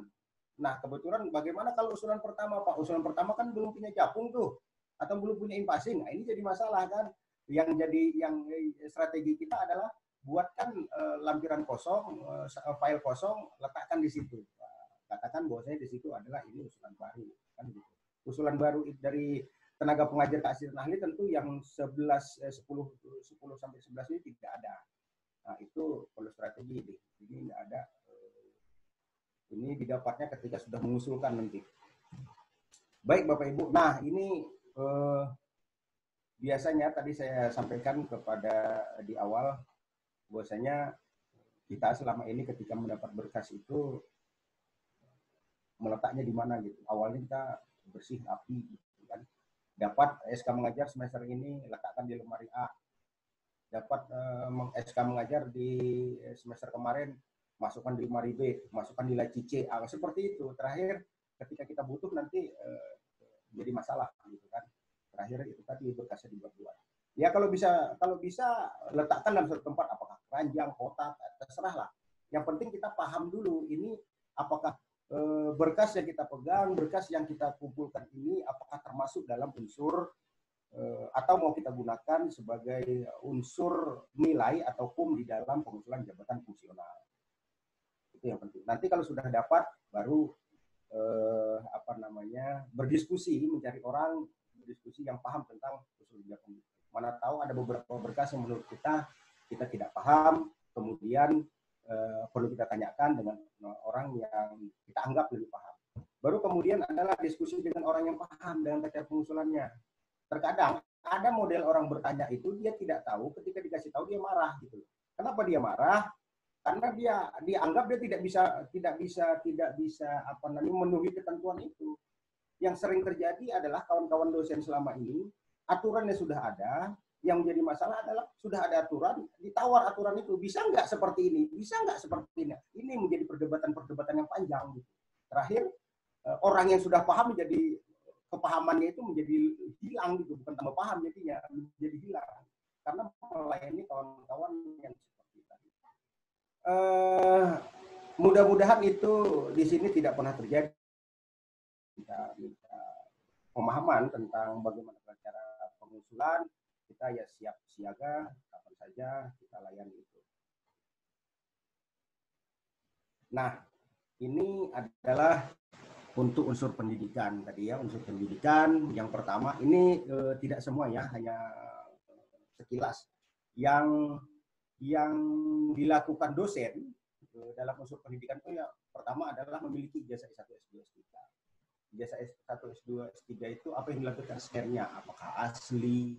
Nah, kebetulan bagaimana kalau usulan pertama, Pak? Usulan pertama kan belum punya japung tuh, atau belum punya in-passing. Nah, ini jadi masalah kan. Yang strategi kita adalah buatkan lampiran kosong, file kosong, letakkan di situ. Katakan bahwasanya di situ adalah ini usulan baru, kan gitu. Usulan baru dari tenaga pengajar keaslian ahli tentu yang 10 sampai 11 ini tidak ada. Nah, itu perlu strategi. Ini tidak ada. Ini didapatnya ketika sudah mengusulkan nanti. Baik Bapak Ibu. Nah, ini biasanya tadi saya sampaikan kepada di awal bahwasanya kita selama ini ketika mendapat berkas itu meletaknya di mana gitu. Awalnya kita bersih rapi gitu kan. Dapat SK mengajar semester ini letakkan di lemari A. Dapat SK mengajar di semester kemarin masukkan di lemari B, masukkan di laci C. Seperti itu. Terakhir ketika kita butuh nanti jadi masalah gitu kan. Terakhir itu tadi berkasnya dibuat-buat. Ya kalau bisa letakkan dalam satu tempat, apakah keranjang, kotak, terserah lah. Yang penting kita paham dulu ini apakah berkas yang kita pegang, berkas yang kita kumpulkan ini apakah termasuk dalam unsur atau mau kita gunakan sebagai unsur nilai atau PUM di dalam pengusulan jabatan fungsional. Itu yang penting. Nanti kalau sudah dapat baru berdiskusi, mencari orang berdiskusi yang paham tentang usul jabatan. Mana tahu ada beberapa berkas yang menurut kita tidak paham, kemudian perlu kita tanyakan dengan orang yang kita anggap lebih paham. Baru kemudian adalah diskusi dengan orang yang paham dengan tata pengusulannya. Terkadang ada model orang bertanya itu dia tidak tahu, ketika dikasih tahu dia marah gitu. Kenapa dia marah? Karena dia dianggap dia tidak bisa memenuhi ketentuan itu. Yang sering terjadi adalah kawan-kawan dosen selama ini aturannya sudah ada, yang menjadi masalah adalah sudah ada aturan, ditawar aturan itu bisa nggak seperti ini, bisa nggak seperti ini. Ini menjadi perdebatan yang panjang. Gitu. Terakhir orang yang sudah paham menjadi kepahamannya itu menjadi hilang gitu, bukan tambah paham jadinya menjadi hilang karena melayani kawan-kawan yang seperti tadi. Mudah-mudahan itu di sini tidak pernah terjadi. Kita minta pemahaman tentang bagaimana cara pengusulan, kita ya siap siaga kapan saja kita layani itu. Nah, ini adalah untuk unsur pendidikan tadi ya, unsur pendidikan yang pertama ini tidak semua ya, hanya sekilas yang dilakukan dosen dalam unsur pendidikan itu ya pertama adalah memiliki ijazah S1, S2, S3. Ijazah S1, S2, S3 itu apa yang dilakukan scan-nya, apakah asli,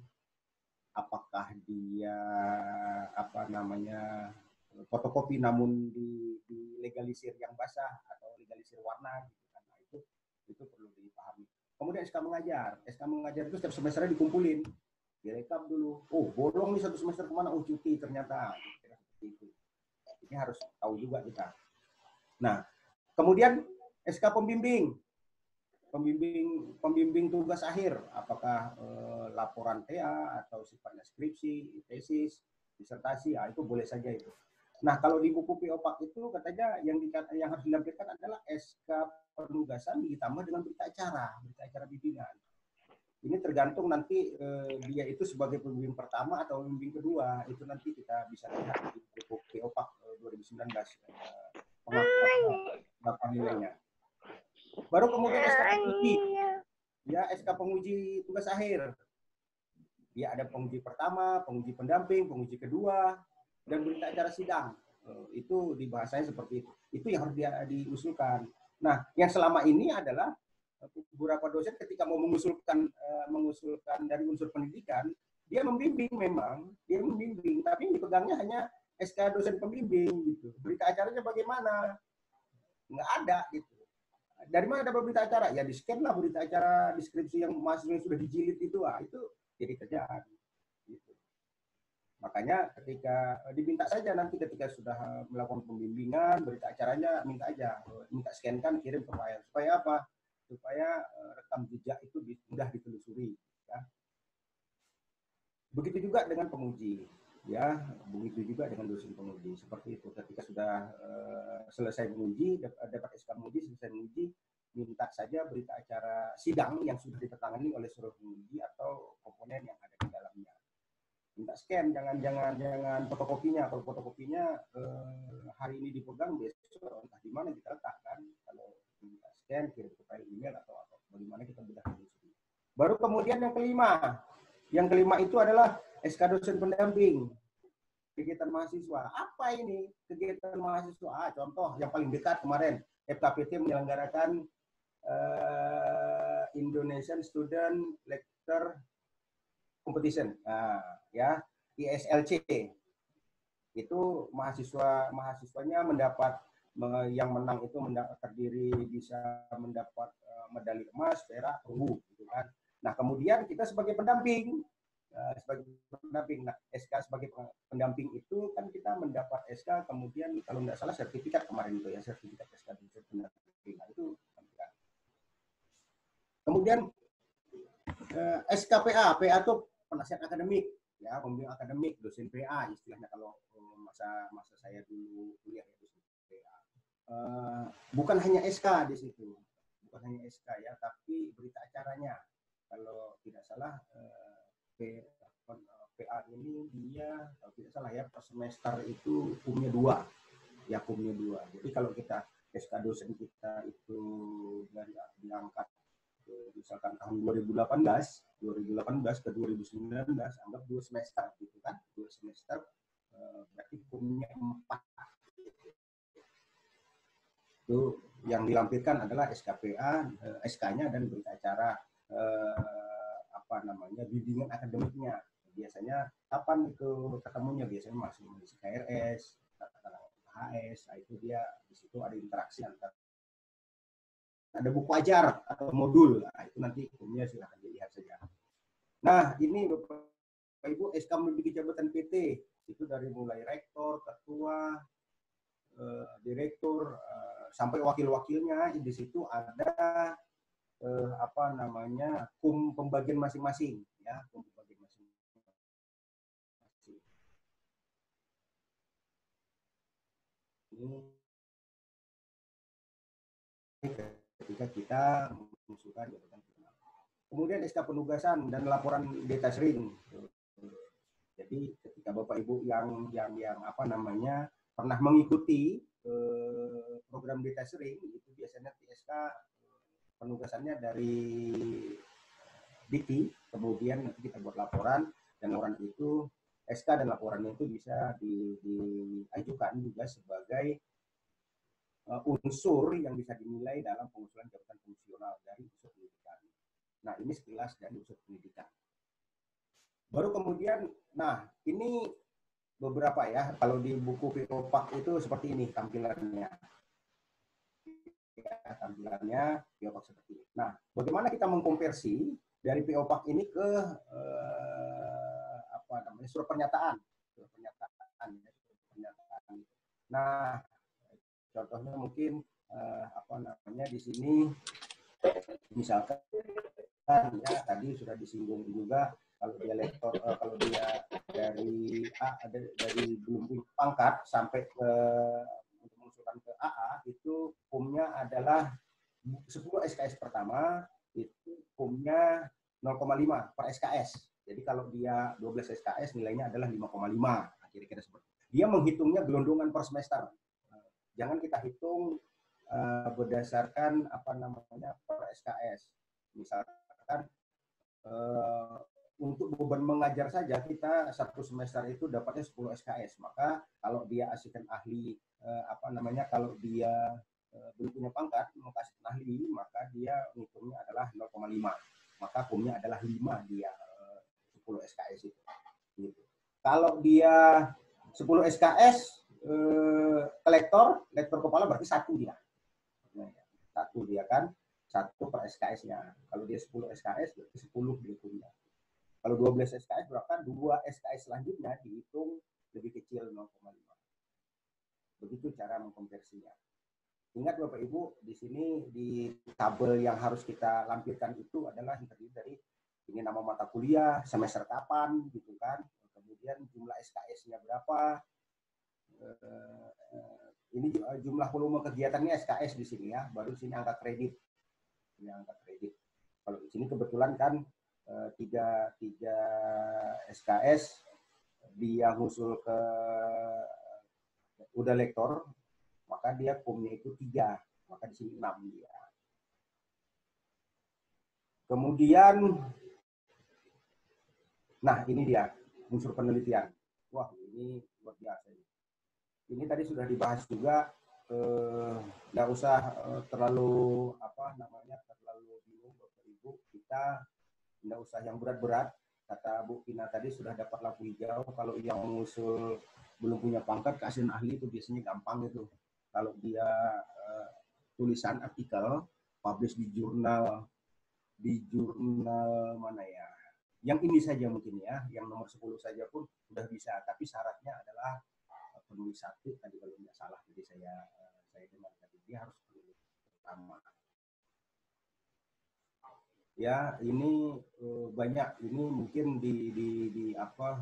apakah dia fotokopi namun dilegalisir yang basah atau legalisir warna gitu kan. Nah, itu perlu dipahami. Kemudian SK mengajar itu setiap semesternya dikumpulin, direkap dulu. Oh, bolong nih satu semester kemana? Oh, cuti ternyata. Itu. Ini harus tahu juga kita. Nah, kemudian SK pembimbing tugas akhir, apakah laporan TA atau sifatnya skripsi, tesis, disertasi, ya itu boleh saja itu. Nah, kalau di buku PO-PAK itu katanya yang harus dilampirkan adalah SK penugasan ditambah dengan berita acara bimbingan. Ini tergantung nanti dia itu sebagai pembimbing pertama atau pembimbing kedua, itu nanti kita bisa lihat di buku PO-PAK 2019 pengakuan nilainya. Baru kemudian SK penguji, ya SK penguji tugas akhir. Dia ada penguji pertama, penguji pendamping, penguji kedua, dan berita acara sidang. Itu di bahasanya seperti itu. Itu yang harus diusulkan. Nah, yang selama ini adalah beberapa dosen ketika mau mengusulkan dari unsur pendidikan, dia membimbing memang, dia membimbing, tapi yang dipegangnya hanya SK dosen pembimbing gitu. Berita acaranya bagaimana? Nggak ada gitu. Dari mana dapat berita acara? Ya di-scan lah berita acara deskripsi yang mahasiswa sudah dijilid itu, itu jadi kerjaan. Gitu. Makanya ketika diminta saja nanti ketika sudah melakukan pembimbingan, berita acaranya minta scan-kan, kirim ke file. Supaya apa? Supaya rekam jejak itu mudah ditelusuri. Ya. Begitu juga dengan penguji. Ya, begitu juga dengan dosen penguji. Seperti itu. Ketika sudah selesai menguji, dapat SK menguji, selesai menguji, minta saja berita acara sidang yang sudah ditandatangani oleh seluruh penguji atau komponen yang ada di dalamnya. Minta scan, jangan fotokopinya. Kalau fotokopinya hari ini dipegang, besok entah di mana kita letakkan. Kalau minta scan, kirim ke file email atau bagaimana kita mudah menelusuri. Baru kemudian yang kelima. Yang kelima itu adalah SK dosen pendamping. Kegiatan mahasiswa. Apa ini kegiatan mahasiswa? Contoh yang paling dekat kemarin, FKPT menyelenggarakan Indonesian Student Lecture Competition, ya ISLC. Itu mahasiswanya mendapat, yang menang itu terdiri bisa mendapat medali emas, perak, perunggu, gitu kan. Nah kemudian kita sebagai pendamping, SK sebagai pendamping itu kan kita mendapat SK, kemudian kalau tidak salah sertifikat kemarin itu ya, sertifikat SK pendamping. Nah, itu kemudian SKPA, PA itu penasihat akademik, ya pembimbing akademik, dosen PA istilahnya kalau masa saya dulu kuliah ya, dosen PA. Bukan hanya SK di situ, bukan hanya SK ya, tapi berita acaranya. Kalau tidak salah PA ini dia kalau tidak salah ya per semester itu hukumnya 2, ya hukumnya 2. Jadi kalau kita SK dosen kita itu dari diangkat misalkan tahun 2018 ke 2019, anggap 2 semester gitu kan, 2 semester berarti hukumnya 4. Itu yang dilampirkan adalah SKPA, SK-nya dan berita acara bimbingan akademiknya. Biasanya kapan itu ketemunya? Biasanya masih mengisi KRS, HS, itu dia di situ ada interaksi antara ada buku ajar atau modul, itu nanti hukumnya silahkan dilihat saja. Nah ini Bapak Ibu SK memiliki jabatan PT itu dari mulai rektor, ketua, direktur sampai wakil-wakilnya. Di situ ada kum pembagian masing-masing, ya kum pembagian masing-masing. Ini ketika kita mengusulkan jabatan final. Kemudian SK penugasan dan laporan detaching. Jadi ketika Bapak Ibu yang pernah mengikuti program detaching itu biasanya SK penugasannya dari Dikti, kemudian nanti kita buat laporan, dan laporan itu SK dan laporannya itu bisa diajukan juga sebagai unsur yang bisa dinilai dalam pengusulan jabatan fungsional dari unsur pendidikan. Nah, ini sekilas dari unsur pendidikan. Baru kemudian, nah ini beberapa ya, kalau di buku PO-PAK itu seperti ini tampilannya. Ya, tampilannya PO-PAK seperti ini. Nah, bagaimana kita mengkonversi dari PO-PAK ini ke surat pernyataan. Nah, contohnya mungkin di sini misalkan ya tadi sudah disinggung juga Kalau dia lektor, kalau dia dari dari belum punya pangkat sampai ke untuk mengusulkan ke AA, itu hukumnya adalah 10 SKS pertama itu hukumnya 0,5 per SKS. Jadi kalau dia 12 SKS nilainya adalah 5,5. Kira-kira seperti itu. Dia menghitungnya gelondongan per semester. Jangan kita hitung berdasarkan apa namanya per SKS. Misalkan untuk beban mengajar saja kita satu semester itu dapatnya 10 SKS. Maka kalau dia asisten ahli apa namanya kalau dia belum punya pangkat mau kasih ahli, maka dia ngitungnya adalah 0,5. Maka hukumnya adalah 5 dia 10 SKS itu. Gitu. Kalau dia 10 SKS lektor kepala berarti 1 dia. Nah, 1 dia kan, 1 per SKS-nya. Kalau dia 10 SKS berarti 10 hukumnya. Kalau 12 SKS berarti 2 SKS selanjutnya dihitung lebih kecil 0,5. Begitu cara mengkonversinya. Ingat Bapak Ibu, di sini di tabel yang harus kita lampirkan itu adalah yang terdiri dari ini nama mata kuliah, semester kapan, gitu kan. Kemudian jumlah SKS-nya berapa. Ini jumlah volume kegiatannya SKS di sini ya. Baru di sini angka kredit. Ini angka kredit. Kalau di sini kebetulan kan 3 SKS dia ngusul ke udah lektor, maka dia hukumnya itu 3. Maka di sini 6 dia. Kemudian nah, ini dia unsur penelitian. Wah, ini luar biasa. Ini tadi sudah dibahas juga. Nggak usah terlalu apa namanya terlalu bingung Bapak Ibu. Kita nggak usah yang berat-berat. Kata Bu Pina tadi sudah dapat lampu hijau. Kalau yang mengusul belum punya pangkat, keaslian ahli itu biasanya gampang gitu. Kalau dia tulisan artikel, publish di jurnal mana ya? Yang ini saja mungkin ya, yang nomor 10 saja pun sudah bisa, tapi syaratnya adalah penulis 1 tadi kalau tidak salah. Jadi saya dengar tadi dia harus penulis pertama. Ya, ini banyak, ini mungkin di apa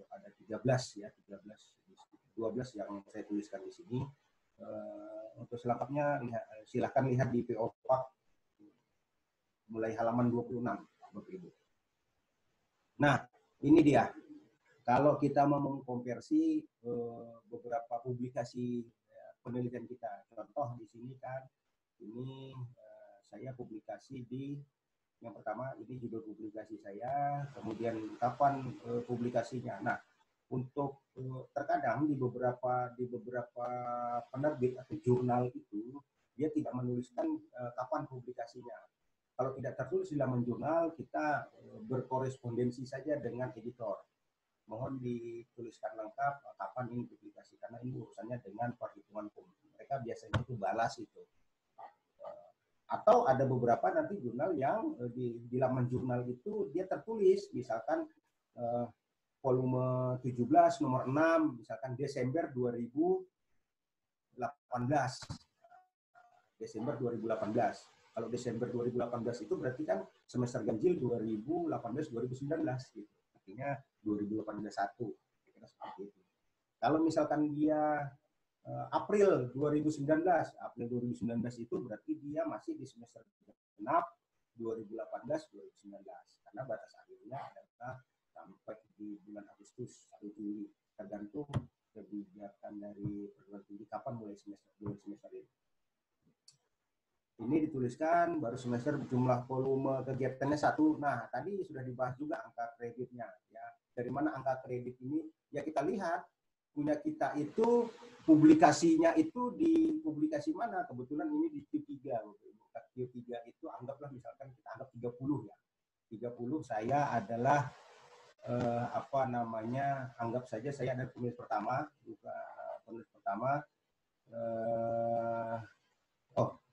ada 13 ya, 12 yang saya tuliskan di sini. Untuk selengkapnya silahkan lihat di PO Pak mulai halaman 26 Bapak Ibu. Nah, ini dia. Kalau kita mau mengkonversi beberapa publikasi penelitian kita, contoh di sini kan, ini saya publikasi di yang pertama ini judul publikasi saya, kemudian kapan publikasinya. Nah, untuk terkadang di beberapa penerbit atau jurnal itu dia tidak menuliskan kapan publikasinya. Kalau tidak tertulis di laman jurnal, kita berkorespondensi saja dengan editor. Mohon dituliskan lengkap kapan ini publikasi, karena ini urusannya dengan perhitungan hukum. Mereka biasanya itu balas itu. Atau ada beberapa nanti jurnal yang di laman jurnal itu dia tertulis, misalkan volume 17 nomor 6, misalkan Desember 2018. Desember 2018. Kalau Desember 2018 itu berarti kan semester ganjil 2018-2019 gitu. Artinya 2018-1. Kira-kira seperti itu. Kalau misalkan dia April 2019 itu berarti dia masih di semester genap 2018-2019. Karena batas akhirnya adalah sampai di bulan Agustus atau Juli. Tergantung kebijakan dari perguruan tinggi kapan mulai semester ini. Ini dituliskan baru semester jumlah volume kegiatannya 1. Nah, tadi sudah dibahas juga angka kreditnya. Ya, dari mana angka kredit ini? Ya kita lihat punya kita itu publikasinya itu di publikasi mana? Kebetulan ini di Q3. Q3 itu anggaplah misalkan kita anggap 30 ya. 30 saya adalah apa namanya? Anggap saja saya ada penulis pertama, penulis pertama.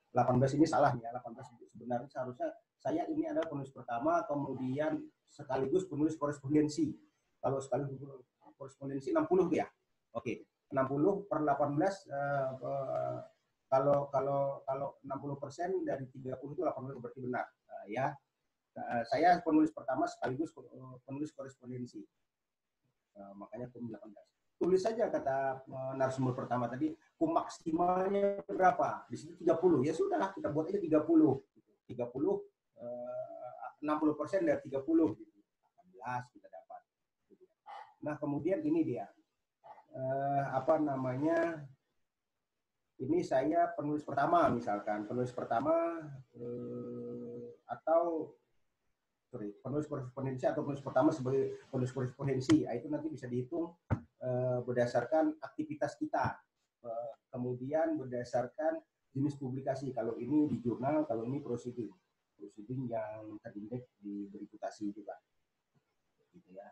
18 ini salah ya, 18 sebenarnya seharusnya saya ini adalah penulis pertama, kemudian sekaligus penulis korespondensi. Kalau sekaligus korespondensi 60 ya. Oke, 60 per 18 kalau 60% dari 30 itu 80 berarti benar ya. Saya penulis pertama sekaligus penulis korespondensi. Makanya PUM 18. Tulis saja kata narasumber pertama tadi, PUM maksimalnya berapa? Di situ 30. Ya sudah, kita buat aja 30. 30, 60% dari 30. 18 kita dapat. Nah, kemudian ini dia. Ini saya penulis pertama misalkan. Penulis pertama atau penulis korespondensi atau penulis pertama sebagai penulis korespondensi, itu nanti bisa dihitung berdasarkan aktivitas kita, kemudian berdasarkan jenis publikasi. Kalau ini di jurnal, kalau ini proceeding yang terindeks di beriputasi juga, gitu ya.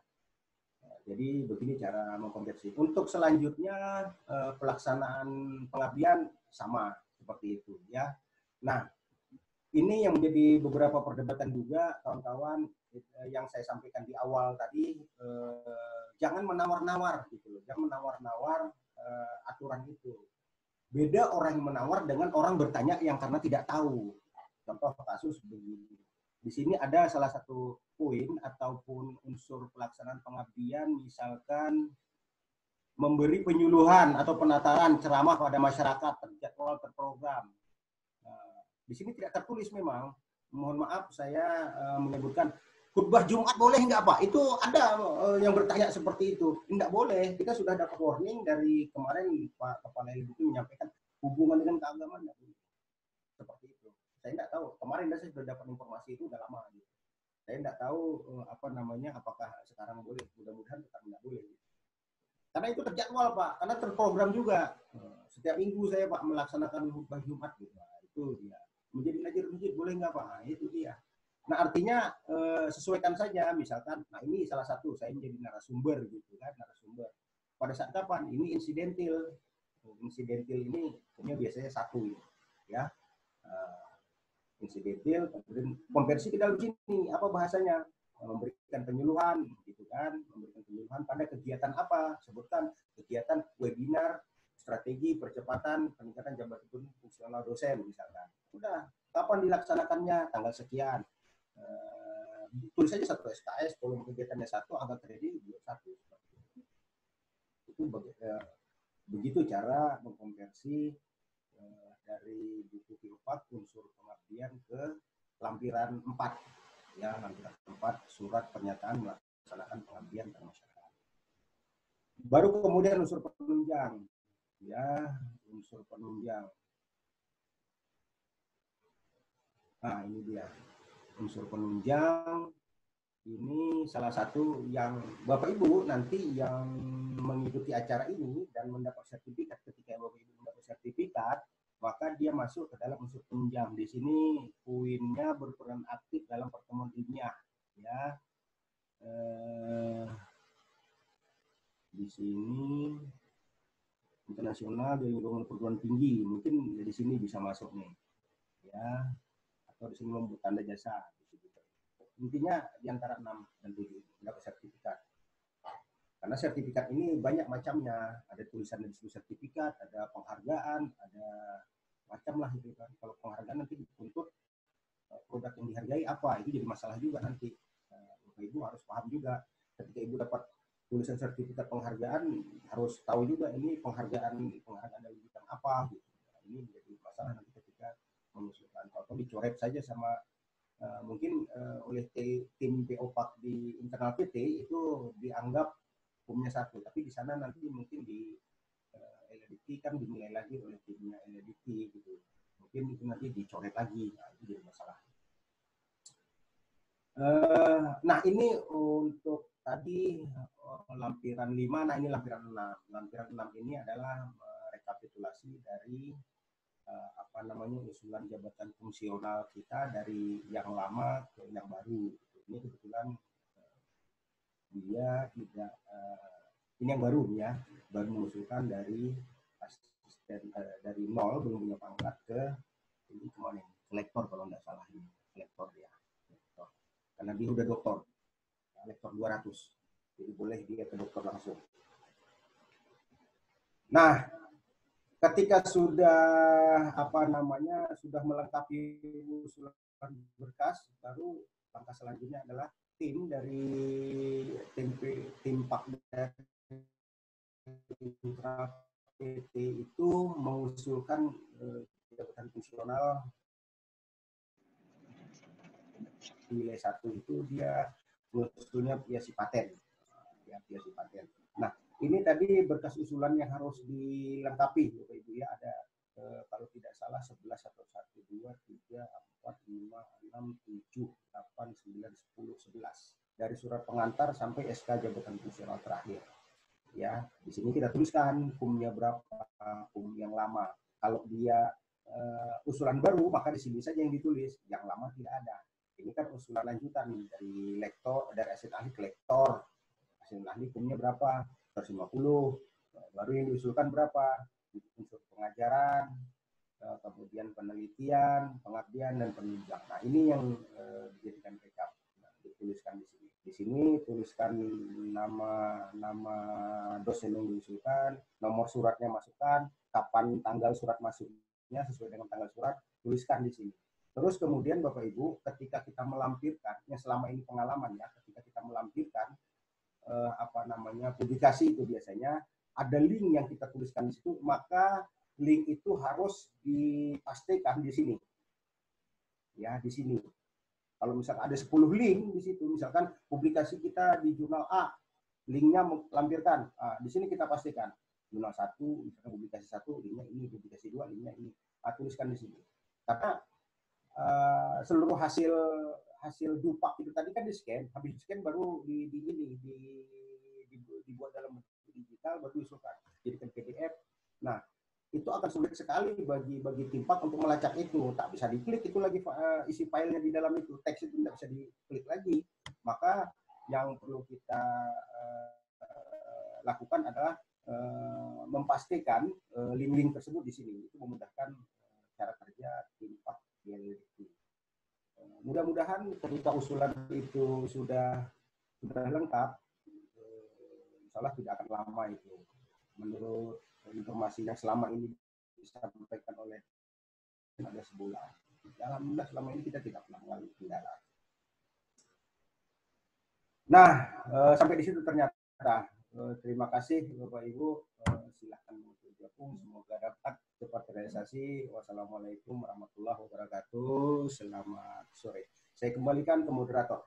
Jadi begini cara mengkonversi. Untuk selanjutnya pelaksanaan pengabdian sama seperti itu, ya. Nah, ini yang menjadi beberapa perdebatan juga, kawan-kawan, yang saya sampaikan di awal tadi, jangan menawar-nawar gitu loh, jangan menawar-nawar aturan itu. Beda orang yang menawar dengan orang bertanya yang karena tidak tahu. Contoh kasus begini. Di sini ada salah satu poin ataupun unsur pelaksanaan pengabdian, misalkan memberi penyuluhan atau penataran ceramah pada masyarakat terjadwal, terprogram. Di sini tidak tertulis memang. Mohon maaf saya menyebutkan khutbah Jumat boleh nggak Pak? Itu ada yang bertanya seperti itu. Nggak boleh. Kita sudah dapat warning dari kemarin Pak Kepala LBT menyampaikan hubungan dengan keagamaan nggak boleh. Seperti itu. Saya nggak tahu. Kemarin saya sudah dapat informasi itu udah lama. Gitu. Saya nggak tahu apakah sekarang boleh. Mudah-mudahan tetap nggak boleh. Gitu. Karena itu terjadwal Pak. Karena terprogram juga. Setiap minggu saya Pak melaksanakan khutbah Jumat. Gitu. Itu dia. Menjadi ngajar masjid boleh nggak Pak? Nah, itu dia. Nah artinya sesuaikan saja, misalkan, nah ini salah satu saya menjadi narasumber gitu kan, narasumber. Pada saat kapan? Ini insidentil. Insidentil ini punya biasanya satu ya. Insidentil, kemudian konversi ke dalam sini apa bahasanya? Memberikan penyuluhan gitu kan, memberikan penyuluhan pada kegiatan apa? Sebutkan kegiatan webinar strategi percepatan peningkatan jabatan fungsional dosen misalkan. Udah, kapan dilaksanakannya? Tanggal sekian. Tulis saja satu SKS, volume kegiatannya satu, angka kredit satu. Itu begitu cara mengkonversi dari buku P4 unsur pengabdian ke lampiran 4. Ya, lampiran 4 surat pernyataan melaksanakan pengabdian pada masyarakat. Baru kemudian unsur penunjang. Ya, unsur penunjang. Nah, ini dia. Unsur penunjang ini salah satu yang Bapak Ibu nanti yang mengikuti acara ini dan mendapat sertifikat. Ketika Bapak Ibu mendapat sertifikat, maka dia masuk ke dalam unsur penunjang. Di sini poinnya berperan aktif dalam pertemuan ilmiah. Ya, di sini internasional dari lingkungan perguruan tinggi, mungkin di sini bisa masuk nih, ya, atau di sini membuat tanda jasa. Intinya di antara 6 dan 7 dapat sertifikat. Karena sertifikat ini banyak macamnya, ada tulisan di situ sertifikat, ada penghargaan, ada macam lah gitu kan. Kalau penghargaan nanti dituntut produk yang dihargai apa, itu jadi masalah juga nanti. Bapak Ibu harus paham juga ketika Ibu dapat tulisan sertifikat penghargaan, harus tahu juga ini penghargaan dari bidang apa gitu. Ini menjadi masalah nanti ketika mengusulkan, atau dicoret saja sama mungkin oleh tim POPAK di internal PT itu dianggap hukumnya satu, tapi di sana nanti mungkin di LDT kan dinilai lagi oleh timnya LDT gitu, mungkin itu nanti dicoret lagi, nah, itu jadi masalah. Nah ini untuk tadi lampiran 5, nah ini lampiran 6. Lampiran 6 ini adalah rekapitulasi dari usulan jabatan fungsional kita dari yang lama ke yang baru. Ini kebetulan dia tidak ini yang baru ya, baru mengusulkan dari asisten dari 0 belum punya pangkat ke ini kemana ini, kolektor kalau nggak salah ini, kolektor dia. Karena dia udah doktor, lektor 200, jadi boleh dia ke dokter langsung. Nah, ketika sudah sudah melengkapi usulan berkas, baru langkah selanjutnya adalah tim dari tim Pak Internal PT itu mengusulkan jabatan fungsional nilai 1 itu dia mengusulnya biasi paten. Ya, biasi paten. Nah, ini tadi berkas usulan yang harus dilengkapi, Bapak Ibu ya, ada kalau tidak salah 11 atau 1, 2, 3, 4, 5, 6, 7, 8, 9, 10, 11. Dari surat pengantar sampai SK jabatan fungsional terakhir. Ya, di sini kita tuliskan kumnya berapa, kum yang lama. Kalau dia usulan baru, maka di sini saja yang ditulis, yang lama tidak ada. Ini kan usulan lanjutan dari lektor, dari asisten ahli ke lektor. Asisten ahli kumnya berapa? 150. Baru yang diusulkan berapa? Unsur pengajaran, kemudian penelitian, pengabdian, dan penunjang. Nah, ini yang dijadikan backup. Nah, dituliskan di sini. Di sini tuliskan nama dosen yang diusulkan, nomor suratnya masukkan, kapan tanggal surat masuknya sesuai dengan tanggal surat, tuliskan di sini. Terus kemudian Bapak Ibu, ketika kita melampirkan, yang selama ini pengalaman ya, ketika kita melampirkan publikasi itu biasanya ada link yang kita tuliskan di situ, maka link itu harus dipastikan di sini. Ya, di sini. Kalau misalkan ada 10 link di situ, misalkan publikasi kita di jurnal A, linknya melampirkan. Di sini kita pastikan jurnal 1, misalkan publikasi 1, linknya ini, publikasi 2, linknya ini. Tuliskan di sini. Karena seluruh hasil dupak itu tadi kan di scan, habis di scan baru dibuat dalam bentuk digital, baru diusulkan jadikan PDF. Nah, itu akan sulit sekali bagi tim Pak untuk melacak itu. Tak bisa diklik, itu lagi isi filenya di dalam itu, teks itu tidak bisa diklik lagi. Maka yang perlu kita lakukan adalah memastikan link-link tersebut di sini. Itu memudahkan cara kerja tim Pak. Mudah-mudahan ketika usulan itu sudah lengkap, insya Allah tidak akan lama itu. Menurut informasi yang selama ini disampaikan oleh ada sebulan. Alhamdulillah selama ini kita tidak pernah mengalami kendala. Nah, sampai di situ ternyata. Terima kasih Bapak Ibu. Silahkan bergabung. Semoga dapat cepat terrealisasi. Wassalamualaikum warahmatullahi wabarakatuh. Selamat sore. Saya kembalikan ke moderator.